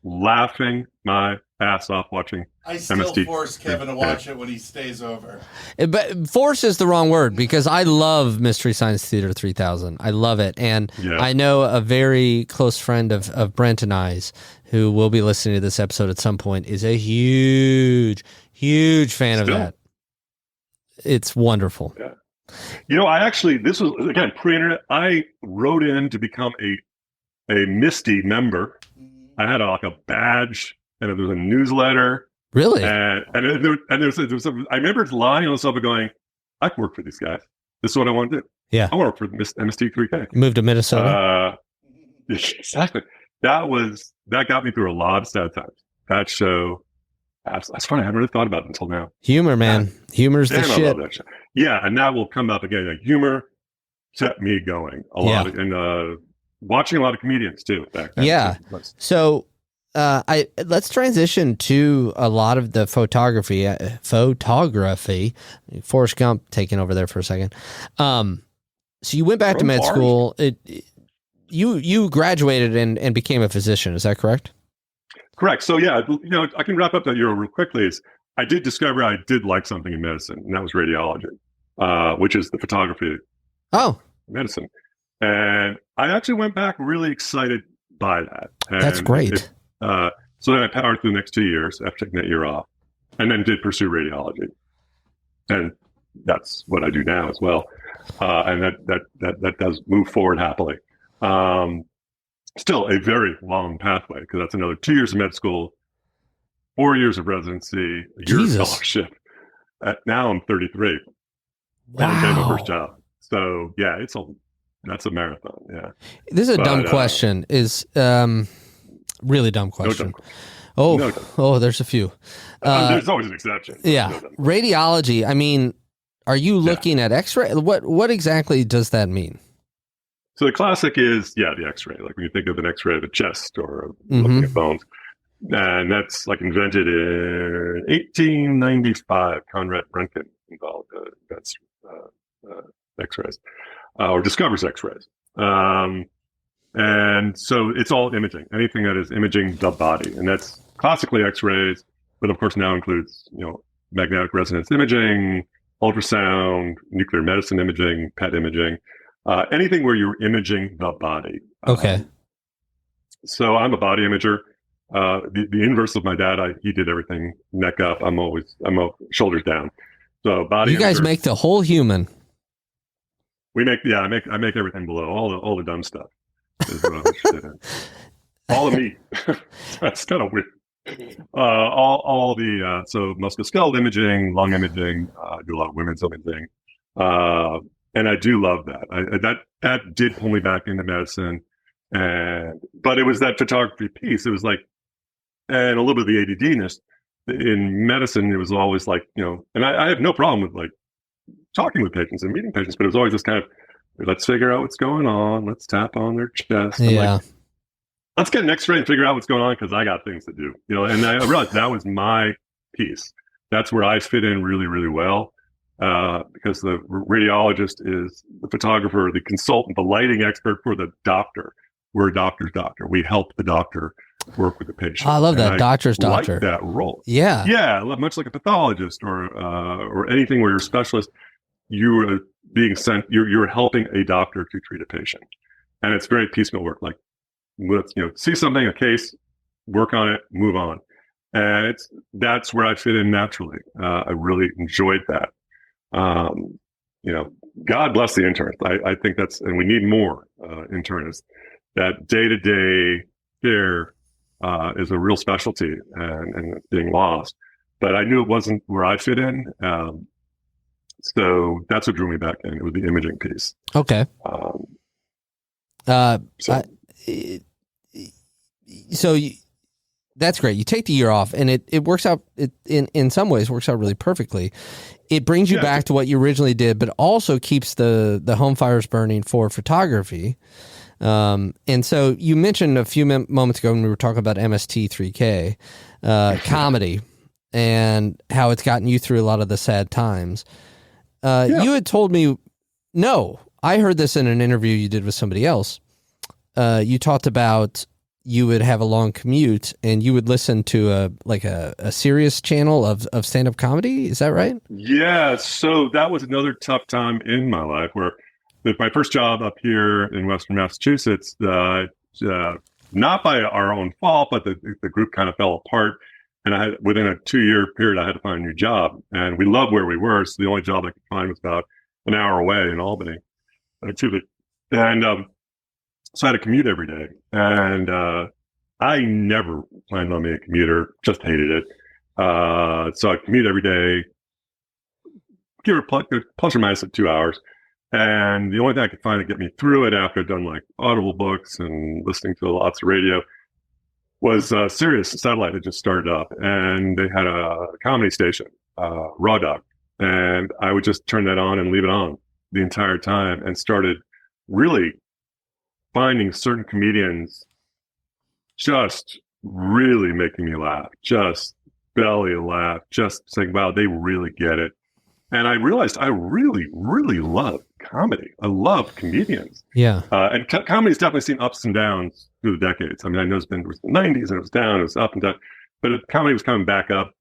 laughing my ass off watching. I still force Kevin to watch it when he stays over. But force is the wrong word, because I love Mystery Science Theater 3000. I love it. And I know a very close friend of Brent and I's, who will be listening to this episode at some point, is a huge, huge fan of that. It's wonderful. Yeah. You know, this was, again, pre-internet. I wrote in to become a Misty member. I had a badge, and there was a newsletter. Really? And there was I remember lying on the sofa going, I can work for these guys. This is what I want to do. Yeah. I want to work for MST3K. Moved to Minnesota. Exactly. That got me through a lot of sad times. That show, that's funny. I haven't really thought about it until now. Humor, man. Humor's the shit. I love that show. Yeah, and that will come up again. Like, humor kept me going a lot, and watching a lot of comedians too. Back then. Yeah. So let's transition to a lot of the photography. Forrest Gump taking over there for a second. So you went back to med school. You graduated and became a physician. Is that correct? Correct. So yeah, I can wrap up that year real quickly. I did discover I did like something in medicine, and that was radiology, which is the photography. Oh, medicine. And I actually went back really excited by that. And that's great. So then I powered through the next 2 years after taking that year off, and then did pursue radiology. And that's what I do now as well. And that does move forward happily. Still a very long pathway, because that's another 2 years of med school, 4 years of residency, a year of fellowship. Now I'm 33. Wow. And getting my first job. So yeah, that's a marathon. Yeah. This is a dumb question. Really dumb question. No dumb question. There's a few. There's always an exception. Yeah. Radiology. I mean, are you looking at X-ray? What exactly does that mean? So the classic is, the X-ray. Like when you think of an X-ray of a chest or looking at bones. And that's like invented in 1895. Conrad Brinken involved invents X-rays or discovers X-rays. And so it's all imaging, anything that is imaging the body. And that's classically X-rays, but of course now includes, magnetic resonance imaging, ultrasound, nuclear medicine imaging, PET imaging, anything where you're imaging the body. Okay. So I'm a body imager. The inverse of my dad, he did everything neck up. I'm shoulders down. So body. You guys make the whole human. We make, I make everything below, all the dumb stuff. Is what I'm interested in. All of me. That's kind of weird. All the so musculoskeletal imaging, lung imaging. I do a lot of women's imaging, and I do love that. That did pull me back into medicine, but it was that photography piece. It was like, and a little bit of the ADD-ness in medicine. It was always like, and I have no problem with like talking with patients and meeting patients, but it was always just kind of, let's figure out what's going on. Let's tap on their chest. Yeah. Let's get an X-ray and figure out what's going on, because I got things to do. And I realized that was my piece. That's where I fit in really, really well, because the radiologist is the photographer, the consultant, the lighting expert for the doctor. We're a doctor's doctor. We help the doctor work with the patient. I love that, doctor's doctor. Like that role. Yeah. Yeah, much like a pathologist or anything where you're a specialist. You are being sent. You're helping a doctor to treat a patient, and it's very piecemeal work. Like, let's see something, a case, work on it, move on, and that's where I fit in naturally. I really enjoyed that. God bless the interns. I think and we need more internists. That day-to-day care is a real specialty, and it's being lost. But I knew it wasn't where I fit in. So that's what drew me back in. It was the imaging piece. Okay. So, That's great. You take the year off, and it works out. It in some ways works out really perfectly. It brings you back to what you originally did, but also keeps the home fires burning for photography. And so you mentioned a few moments ago when we were talking about MST3K, comedy, and how it's gotten you through a lot of the sad times. You had told me, no, I heard this in an interview you did with somebody else. You talked about you would have a long commute and you would listen to a serious channel of stand-up comedy. Is that right? Yeah. So that was another tough time in my life where my first job up here in Western Massachusetts, not by our own fault, but the group kind of fell apart. And within a 2-year period, I had to find a new job. And we loved where we were. So the only job I could find was about an hour away in Albany. And so I had to commute every day. And I never planned on being a commuter, just hated it. So I commute every day, give it plus or minus 2 hours. And the only thing I could find to get me through it after I'd done like Audible books and listening to lots of radio was Sirius Satellite had just started up. And they had a comedy station, Raw Dog. And I would just turn that on and leave it on the entire time and started really finding certain comedians just really making me laugh, just belly laugh, just saying, wow, they really get it. And I realized I really, really love comedy. I love comedians. Yeah. And comedy's definitely seen ups and downs through the decades. I mean, I know it was the 90s and it was down, it was up and down, but comedy was coming back up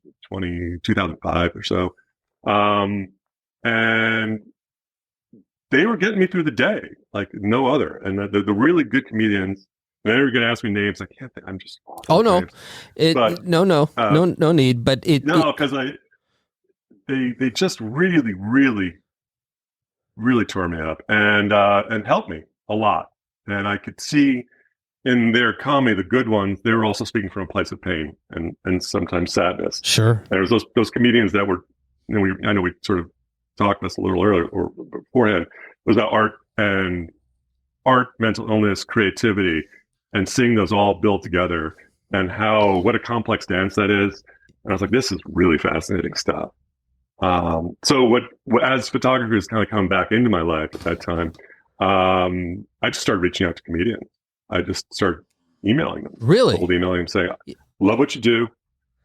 2005 or so. And they were getting me through the day like no other. And the really good comedians, and they were going to ask me names. I can't think. I'm just. Oh no, no need. But because they just really, really, really tore me up and helped me a lot. And I could see in their comedy, the good ones, they were also speaking from a place of pain and sometimes sadness. Sure. There was those comedians that were, I know we sort of talked about this a little earlier or beforehand. It was about art, mental illness, creativity, and seeing those all build together and what a complex dance that is. And I was like, this is really fascinating stuff. So what as photographers kind of come back into my life at that time, I just started reaching out to comedians. I just started emailing them. Really? Cold emailing them saying, love what you do.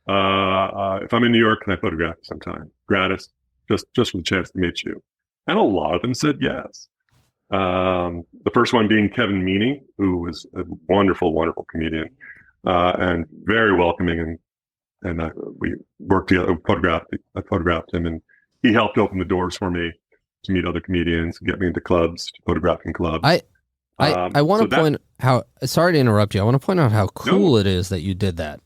If I'm in New York, can I photograph you sometime? Gratis, just for the chance to meet you. And a lot of them said yes. The first one being Kevin Meaney, who was a wonderful, wonderful comedian, and very welcoming. And we worked together, I photographed him, and he helped open the doors for me to meet other comedians, get me into clubs, to photograph in clubs. I want to point how, sorry to interrupt you. I want to point out how cool it is that you did that.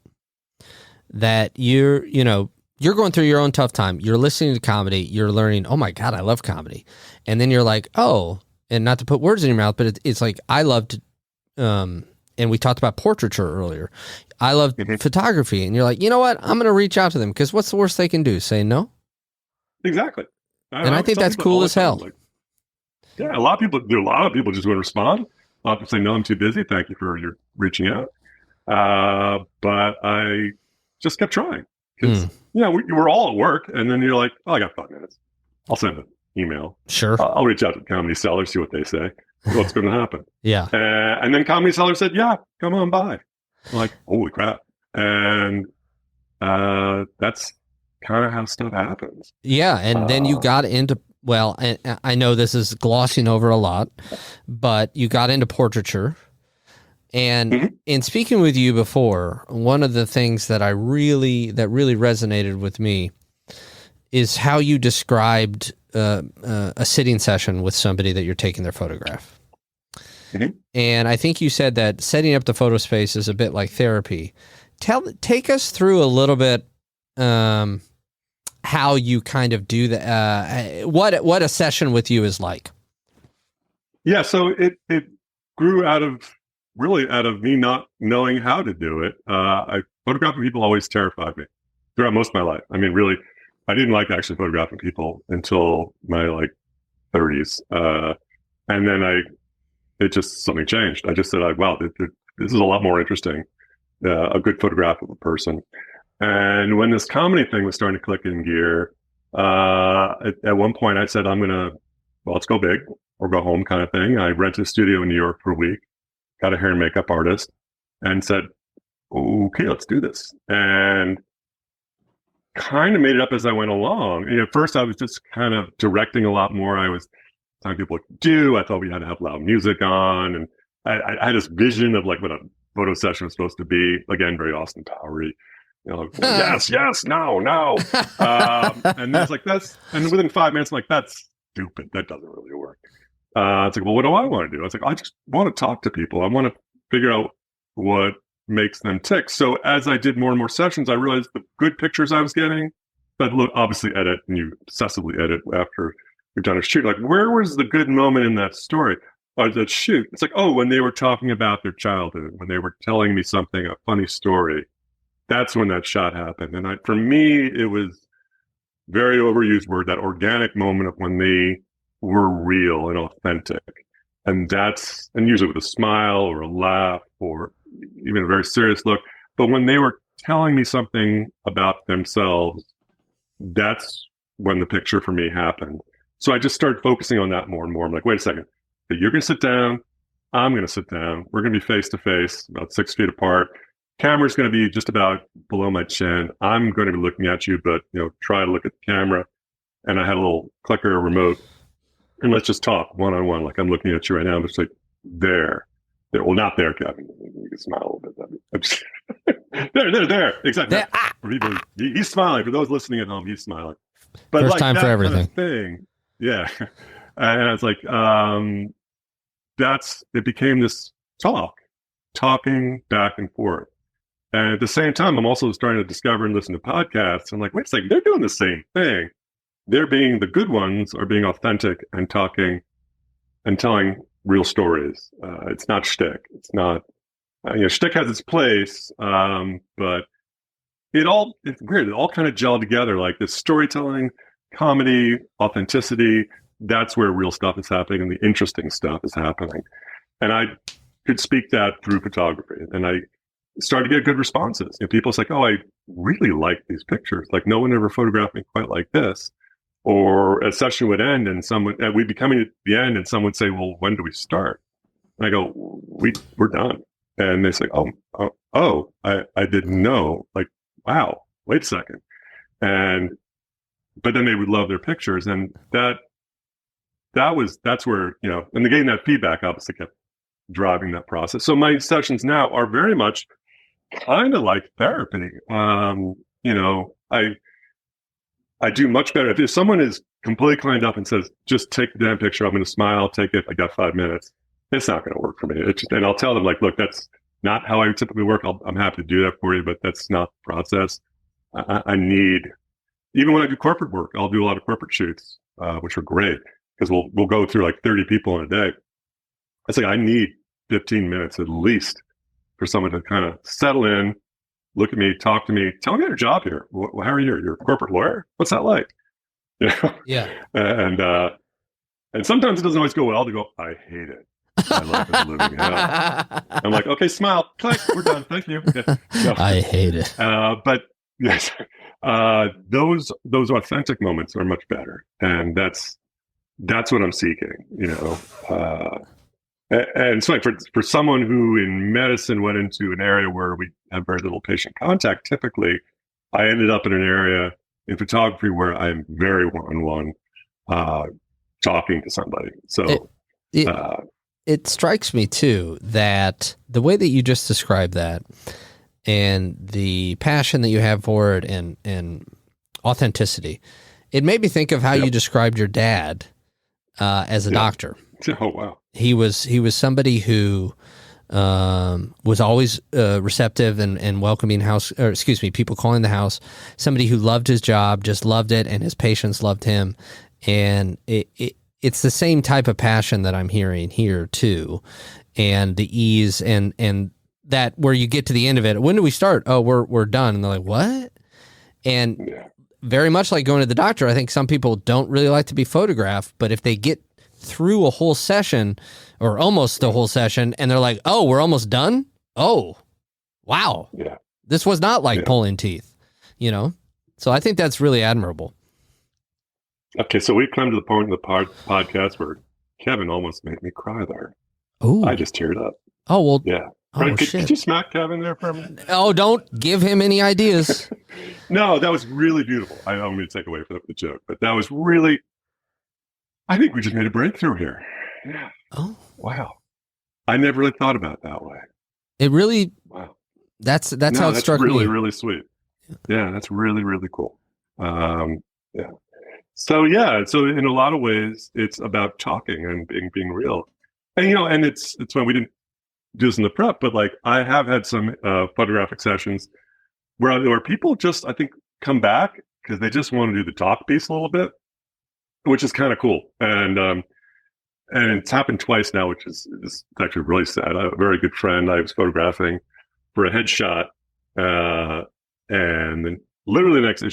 That you're going through your own tough time. You're listening to comedy. You're learning, oh my God, I love comedy. And then you're like, oh, and not to put words in your mouth, but it's like, I loved, and we talked about portraiture earlier. I love photography. And you're like, you know what? I'm going to reach out to them because what's the worst they can do? Say no? Exactly. I think that's cool as hell. Yeah, a lot of people just wouldn't respond. A lot of people say, no, I'm too busy. Thank you for your reaching out. But I just kept trying. Because, we're all at work. And then you're like, oh, I got 5 minutes. I'll send an email. Sure. I'll reach out to the comedy seller, see what they say. What's going to happen? Yeah. And then comedy seller said, yeah, come on by. I'm like, holy crap. And that's kind of how stuff happens. Yeah. And then you got into, well, I know this is glossing over a lot, but you got into portraiture. And in speaking with you before, one of the things that really resonated with me is how you described a sitting session with somebody that you're taking their photograph. And I think you said that setting up the photo space is a bit like therapy. Take us through a little bit how you kind of do that. What a session with you is like. Yeah, so it grew out of me not knowing how to do it. Photographing people always terrified me throughout most of my life. I mean, really, I didn't like actually photographing people until my 30s. And then I it just, something changed. I just said, wow, this is a lot more interesting. A good photograph of a person. And when this comedy thing was starting to click in gear, at one point I said, let's go big or go home kind of thing. I rented a studio in New York for a week, got a hair and makeup artist, and said, okay, let's do this. And kind of made it up as I went along. And at first I was just kind of directing a lot more. I was telling people what to do. I thought we had to have loud music on. And I had this vision of like what a photo session was supposed to be. Again, very Austin Powery. Yes, no. And it's like, and within 5 minutes, I'm like, that's stupid. That doesn't really work. It's like, well, what do I want to do? I was like, I just want to talk to people. I want to figure out what makes them tick. So as I did more and more sessions, I realized the good pictures I was getting, but obviously edit, and you obsessively edit after you've done a shoot. Like, where was the good moment in that story or that shoot? It's like, when they were talking about their childhood, when they were telling me something, a funny story, that's when that shot happened. And for me, it was very overused word, that organic moment of when they were real and authentic. And usually with a smile or a laugh or even a very serious look. But when they were telling me something about themselves, that's when the picture for me happened. So I just started focusing on that more and more. I'm like, wait a second, you're going to sit down. I'm going to sit down. We're going to be face to face, about 6 feet apart. Camera's going to be just about below my chin. I'm going to be looking at you, but try to look at the camera. And I had a little clicker remote, and let's just talk one-on-one. Like, I'm looking at you right now. I'm just like, there. Well, not there, Kevin. You can smile a little bit. I'm just, there. Exactly. He's smiling. For those listening at home, he's smiling. But first time for everything. Kind of thing. Yeah. And I was like, it became this talking back and forth. And at the same time, I'm also starting to discover and listen to podcasts. I'm like, wait a second, they're doing the same thing. They're being, the good ones are being authentic and talking and telling real stories. It's not shtick. It's not, shtick has its place, but it's weird. It all kind of gelled together, like this storytelling, comedy, authenticity. That's where real stuff is happening and the interesting stuff is happening. And I could speak that through photography. And I started to get good responses. People say, I really like these pictures. Like, no one ever photographed me quite like this. Or a session would end and we'd be coming at the end and someone would say, well, when do we start? And I go, we're done. And they say, I didn't know. Like, wow, wait a second. But then they would love their pictures. And that's where, and getting that feedback obviously kept driving that process. So my sessions now are very much kind of like therapy. I do much better. If someone is completely cleaned up and says, just take the damn picture, I'm going to smile, take it, I got 5 minutes, it's not going to work for me. And I'll tell them, like, look, that's not how I typically work. I'm happy to do that for you, but that's not the process. I need, even when I do corporate work, I'll do a lot of corporate shoots, which are great because we'll go through like 30 people in a day. It's like, I need 15 minutes at least for someone to kind of settle in, look at me, talk to me, tell me your job here. How are you? You're a corporate lawyer? What's that like? Yeah. And sometimes it doesn't always go well. They go, I hate it. My life is living hell. I'm like, okay, smile, click, we're done. Thank you. So, I hate it. But yes, those authentic moments are much better, and that's what I'm seeking. And so, for someone who in medicine went into an area where we have very little patient contact, typically, I ended up in an area in photography where I'm very one-on-one, talking to somebody. So it strikes me too that the way that you just described that, and the passion that you have for it, and authenticity, it made me think of how you described your dad as a doctor. Oh wow. He was somebody who was always receptive and welcoming people calling the house. Somebody who loved his job, just loved it, and his patients loved him. And it's the same type of passion that I'm hearing here too, and the ease and that where you get to the end of it. When do we start? Oh, we're done. And they're like, what? And very much like going to the doctor, I think some people don't really like to be photographed, but if they get through a whole session or almost the whole session, and they're like, oh, we're almost done? Oh, wow. Yeah. This was not like pulling teeth, you know? So I think that's really admirable. Okay, so we've come to the point in the podcast where Kevin almost made me cry there. Oh, I just teared up. Oh, well. Yeah. Oh, Right, shit. Could you smack Kevin there for a minute? Oh, don't give him any ideas. No, that was really beautiful. I don't mean to take away from the joke, but that was really, I think we just made a breakthrough here. Yeah. Oh. Wow. I never really thought about it that way. It really, wow. That's how it struck really, me. Really sweet. Yeah, that's really, really cool. Yeah. So in a lot of ways, it's about talking and being real. And, and it's when we didn't do this in the prep, but like I have had some photographic sessions where people just, I think, come back because they just want to do the talk piece a little bit, which is kind of cool. And it's happened twice now, which is actually really sad. I have a very good friend I was photographing for a headshot. And then literally the next day,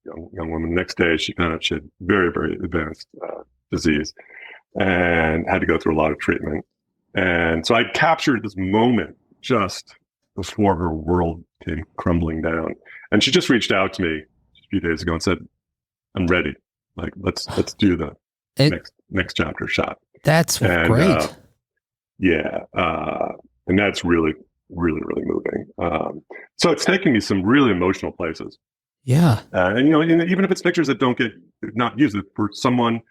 young woman, next day, she had very, very advanced disease and had to go through a lot of treatment. And so I captured this moment just before her world came crumbling down. And she just reached out to me a few days ago and said, I'm ready. Like, let's do the next chapter shot. That's great. And that's really, really, really moving. So it's taking me some really emotional places. Yeah. And, even if it's pictures that don't get not used, for someone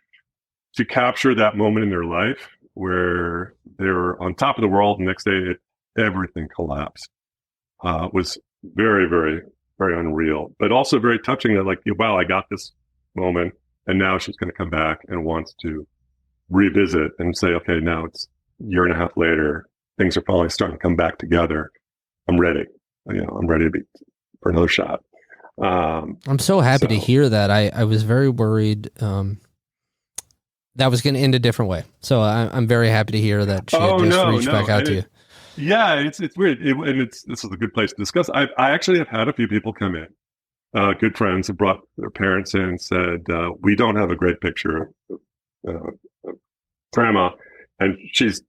to capture that moment in their life where they're on top of the world, and the next day everything collapsed, was very, very, very unreal, but also very touching that, like, wow, I got this moment, and now she's going to come back and wants to revisit and say, okay, now it's a year and a half later, things are finally starting to come back together. I'm ready. I'm ready to be for another shot. I'm so happy to hear that. I was very worried that was going to end a different way. So I'm very happy to hear that she had just reached back out to you. Yeah, it's weird. This is a good place to discuss. I actually have had a few people come in. Good friends have brought their parents in and said, we don't have a great picture of grandma, and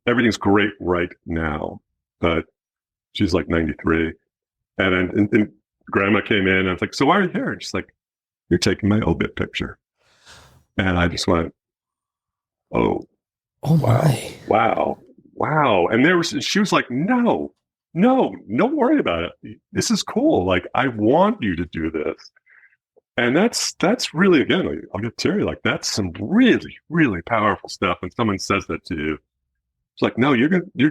everything's great right now, but she's like 93. And grandma came in and I was like, so why are you here? And she's like, you're taking my obit picture. And I just went, oh wow. And she was like, no, don't worry about it. This is cool. Like, I want you to do this. And that's really, again, I'll get teary. Like, that's some really, really powerful stuff. When someone says that to you, it's like, no,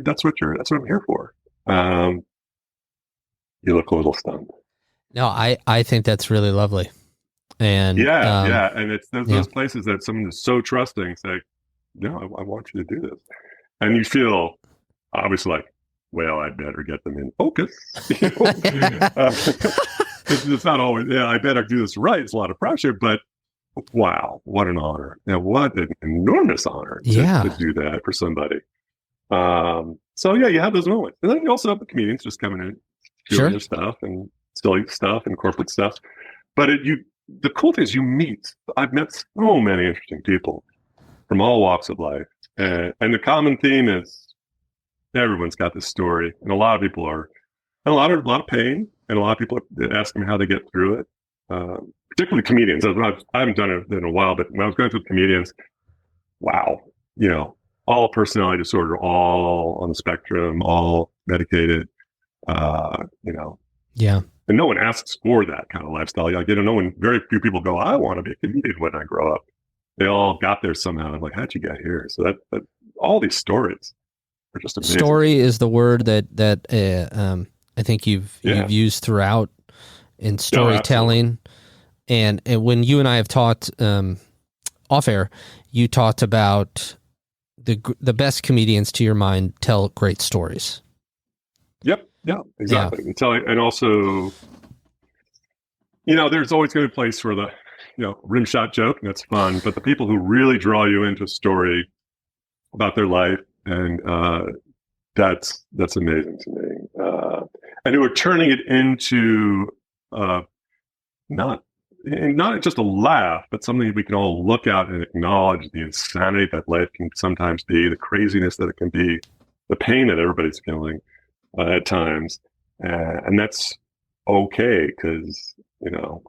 that's what I'm here for. You look a little stunned. No, I think that's really lovely. And and it's those places that someone is so trusting, say, no, I want you to do this. And you feel obviously like, well, I better get them in focus. It's not always, I better do this right. It's a lot of pressure, but wow, what an honor. Now, what an enormous honor to do that for somebody. So you have those moments. And then you also have the comedians just coming in, doing their stuff and silly stuff and corporate stuff. But the cool thing is I've met so many interesting people from all walks of life. And the common theme is everyone's got this story. And a lot of people are in a lot of pain. And a lot of people are asking me how they get through it. Particularly comedians. I haven't done it in a while, but when I was going through comedians, wow, all personality disorder, all on the spectrum, all medicated, Yeah. And no one asks for that kind of lifestyle. Very few people go, I want to be a comedian when I grow up. They all got there somehow. I'm like, how'd you get here? So that all these stories are just amazing. Story is the word that I think you've used throughout in storytelling. And when you and I have talked off air, you talked about the best comedians to your mind tell great stories. Yep. Yeah, exactly. Yeah. And also, there's always going to be a place for the, rim shot joke, and that's fun. But the people who really draw you into a story about their life, and that's amazing to me. And who are turning it into not and not just a laugh, but something we can all look at and acknowledge the insanity that life can sometimes be, the craziness that it can be, the pain that everybody's feeling at times. And that's okay, because,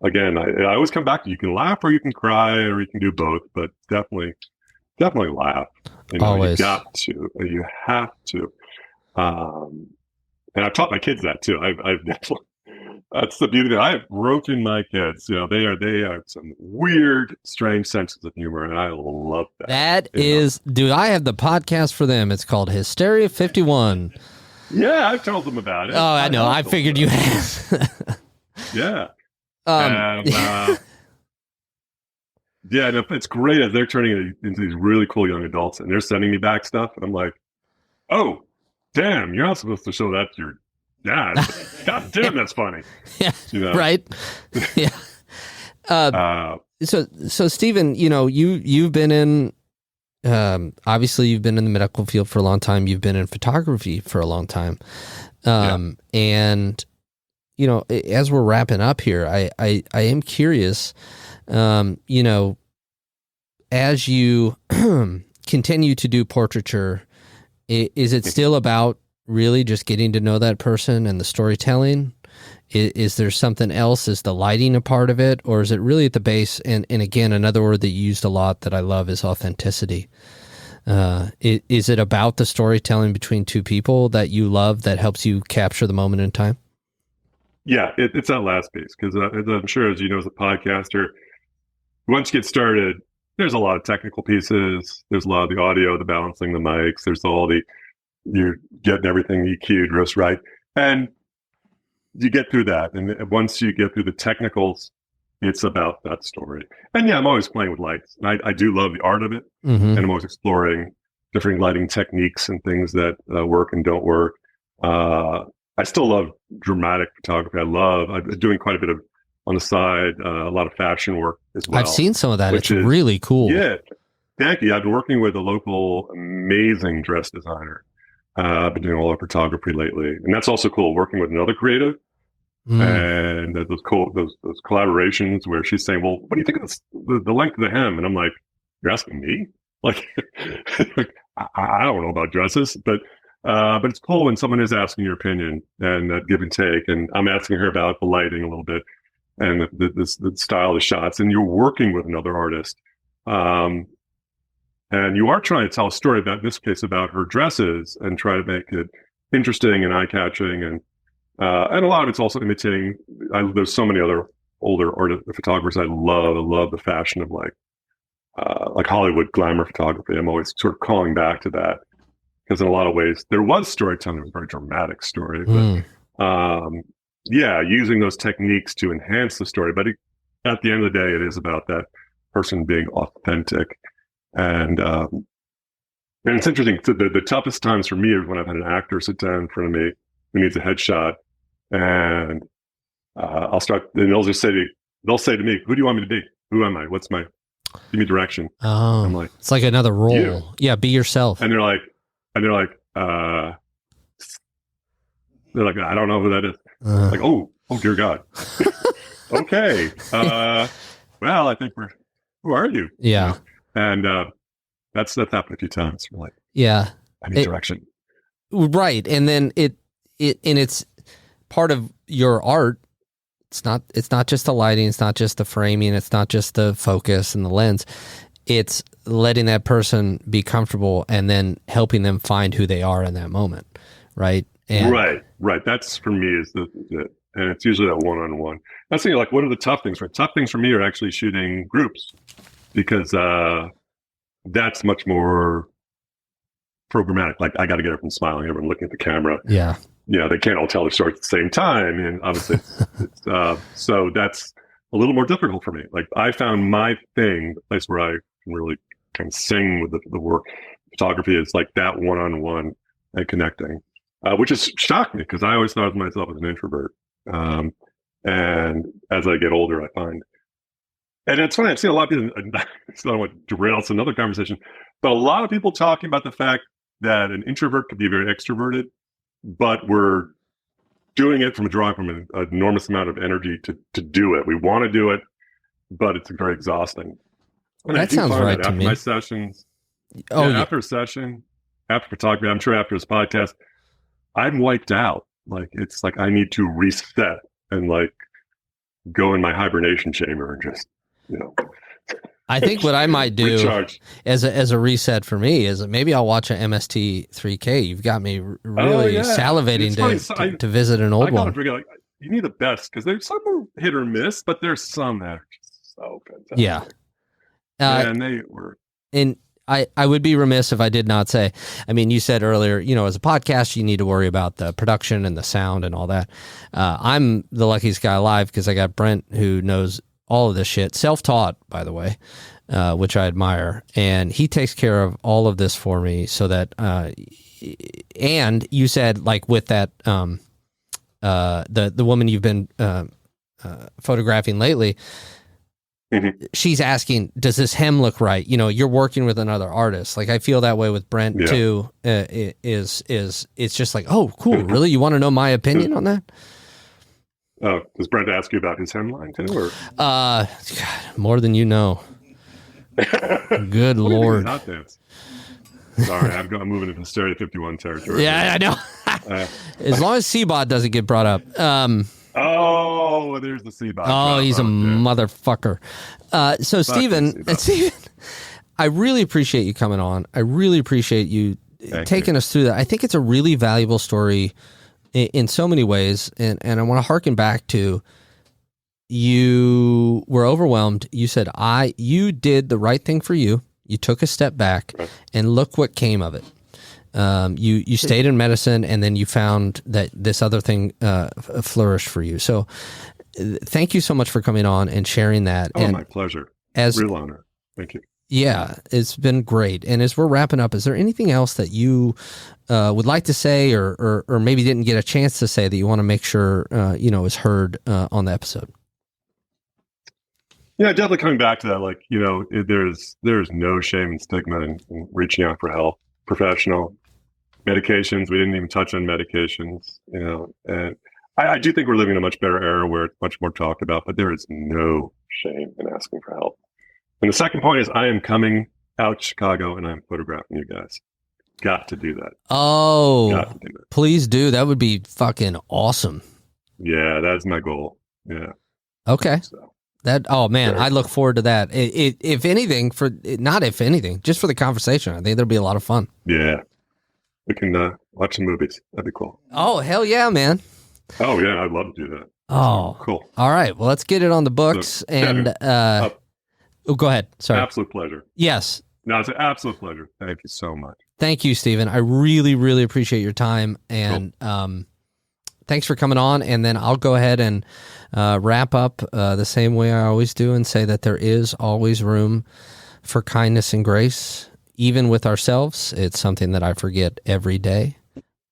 again, I always come back to, you can laugh or you can cry or you can do both, but definitely laugh. Always. You have to. And I've taught my kids that too. I've definitely, that's the beauty. I have broken my kids. They are some weird, strange senses of humor, and I love that. That is, dude, I have the podcast for them. It's called Hysteria 51. Yeah, I've told them about it. Oh, I know. I figured you had. Yeah. Yeah, no, it's great as they're turning into these really cool young adults, and they're sending me back stuff, and I'm like, oh, damn, you're not supposed to show that to your dad. God damn, that's funny. Yeah, right? Yeah. So Stephen, you've been in, obviously you've been in the medical field for a long time. You've been in photography for a long time. And, as we're wrapping up here, I am curious, as you continue to do portraiture, is it still about really just getting to know that person and the storytelling? Is there something else? Is the lighting a part of it? Or is it really at the base? And again, another word that you used a lot that I love is authenticity. Is it about the storytelling between two people that you love that helps you capture the moment in time? Yeah, it's that last piece, because as I'm sure, as you know, as a podcaster, once you get started, there's a lot of technical pieces. There's a lot of the audio, the balancing the mics. There's you're getting everything EQ'd just right. And you get through that. And once you get through the technicals, it's about that story. And yeah, I'm always playing with lights. And I do love the art of it. Mm-hmm. And I'm always exploring different lighting techniques and things that work and don't work. I still love dramatic photography. I'm doing quite a bit of, on the side, a lot of fashion work as well. I've seen some of that. It's really cool. Yeah. Thank you. I've been working with a local amazing dress designer. I've been doing all our photography lately. And that's also cool, working with another creative. And those collaborations where she's saying, well, what do you think of the length of the hem? And I'm like, you're asking me? Like, I don't know about dresses, but it's cool when someone is asking your opinion and that give and take. And I'm asking her about the lighting a little bit and the style of the shots. And you're working with another artist. And you are trying to tell a story about, in this case, about her dresses and try to make it interesting and eye-catching. And a lot of it's also imitating. There's so many other older photographers I love. I love the fashion of like Hollywood glamour photography. I'm always sort of calling back to that because in a lot of ways there was storytelling. It was a very dramatic story, but using those techniques to enhance the story. But at the end of the day, it is about that person being authentic. And it's interesting. The toughest times for me is when I've had an actor sit down in front of me who needs a headshot, and I'll start, and they'll say to me, "Who do you want me to be? Who am I? Give me direction." Oh, I'm like, it's like another role. You. Yeah, be yourself. And they're like, I don't know who that is. Like, oh dear God. Okay. Well, I think who are you? Yeah. And that's happened a few times. We're like, yeah, I need direction. Right. And then it's part of your art. It's not just the lighting. It's not just the framing. It's not just the focus and the lens. It's letting that person be comfortable and then helping them find who they are in that moment. Right. And right. That's for me is and it's usually that one-on-one. That's the thing, like, what are the tough things? Right. Tough things for me are actually shooting groups because that's much more programmatic. Like, I got to get everyone smiling, everyone looking at the camera. Yeah. They can't all tell their stories at the same time. And obviously, so that's a little more difficult for me. Like, I found my thing, the place where I can really kind of sing with the work, photography, is like that one-on-one and connecting, which has shocked me because I always thought of myself as an introvert. And as I get older, I find, and it's funny, I've seen a lot of people, I don't want to derail, it's another conversation, but a lot of people talking about the fact that an introvert could be very extroverted, but we're doing it drawing from an enormous amount of energy to do it. We want to do it. but it's very exhausting. And That sounds right to after me. my sessions. After a session, after photography, I'm sure after his podcast, I'm wiped out. Like, it's like I need to reset and like go in my hibernation chamber and just, I think what I might do recharge. as a reset for me is maybe I'll watch an MST 3K. You've got me really salivating to visit an old one. Forget, like, you need the best because there's some are hit or miss, but there's some that are just so fantastic. Yeah. And they were. And I would be remiss if I did not say, I mean, you said earlier, as a podcast, you need to worry about the production and the sound and all that. I'm the luckiest guy alive because I got Brent who knows all of this shit, self-taught, by the way, which I admire. And he takes care of all of this for me so that, and you said like with that, the woman you've been photographing lately, mm-hmm. she's asking, does this hem look right? You're working with another artist. Like I feel that way with Brent too. It's just like, oh, cool. Really? You want to know my opinion on that? Oh, does Brent ask you about his hemline too? Or? God, more than you know. Good Lord. Not dance. Sorry, I'm moving into Stereo 51 territory. Yeah, I know. As long as C-Bot doesn't get brought up. Oh, there's the C-Bot. Oh, he's a motherfucker. So, Stephen, I really appreciate you coming on. I really appreciate you taking us through that. I think it's a really valuable story in so many ways. And I want to harken back to you were overwhelmed. You said, you did the right thing for you. You took a step back and look what came of it. You stayed in medicine and then you found that this other thing flourished for you. So thank you so much for coming on and sharing that. Oh, my pleasure. Real honor. Thank you. Yeah, it's been great. And as we're wrapping up, is there anything else that you would like to say or maybe didn't get a chance to say that you want to make sure, is heard on the episode? Yeah, definitely coming back to that, like, there's no shame and stigma in reaching out for help. Professional medications. We didn't even touch on medications, and I do think we're living in a much better era where it's much more talked about, but there is no shame in asking for help. And the second point is I am coming out to Chicago and I'm photographing you guys. Got to do that. Oh, got to do that. Please do. That would be fucking awesome. Yeah, that's my goal. Yeah. Okay. So. I look forward to that. If anything, just for the conversation, I think there'll be a lot of fun. Yeah. We can watch some movies. That'd be cool. Oh, hell yeah, man. Oh, yeah. I'd love to do that. Oh, cool. All right. Well, let's get it on the books. So, and go ahead. Sorry. Absolute pleasure. Yes. No, it's an absolute pleasure. Thank you so much. Thank you, Stephen. I really, really appreciate your time. And thanks for coming on. And then I'll go ahead and wrap up the same way I always do and say that there is always room for kindness and grace, even with ourselves. It's something that I forget every day,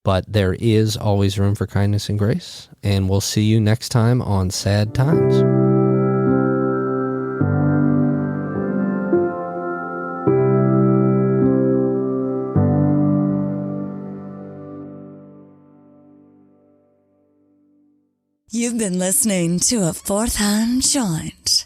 but there is always room for kindness and grace. And we'll see you next time on Sad Times. You've been listening to a Fourth Hand Joint.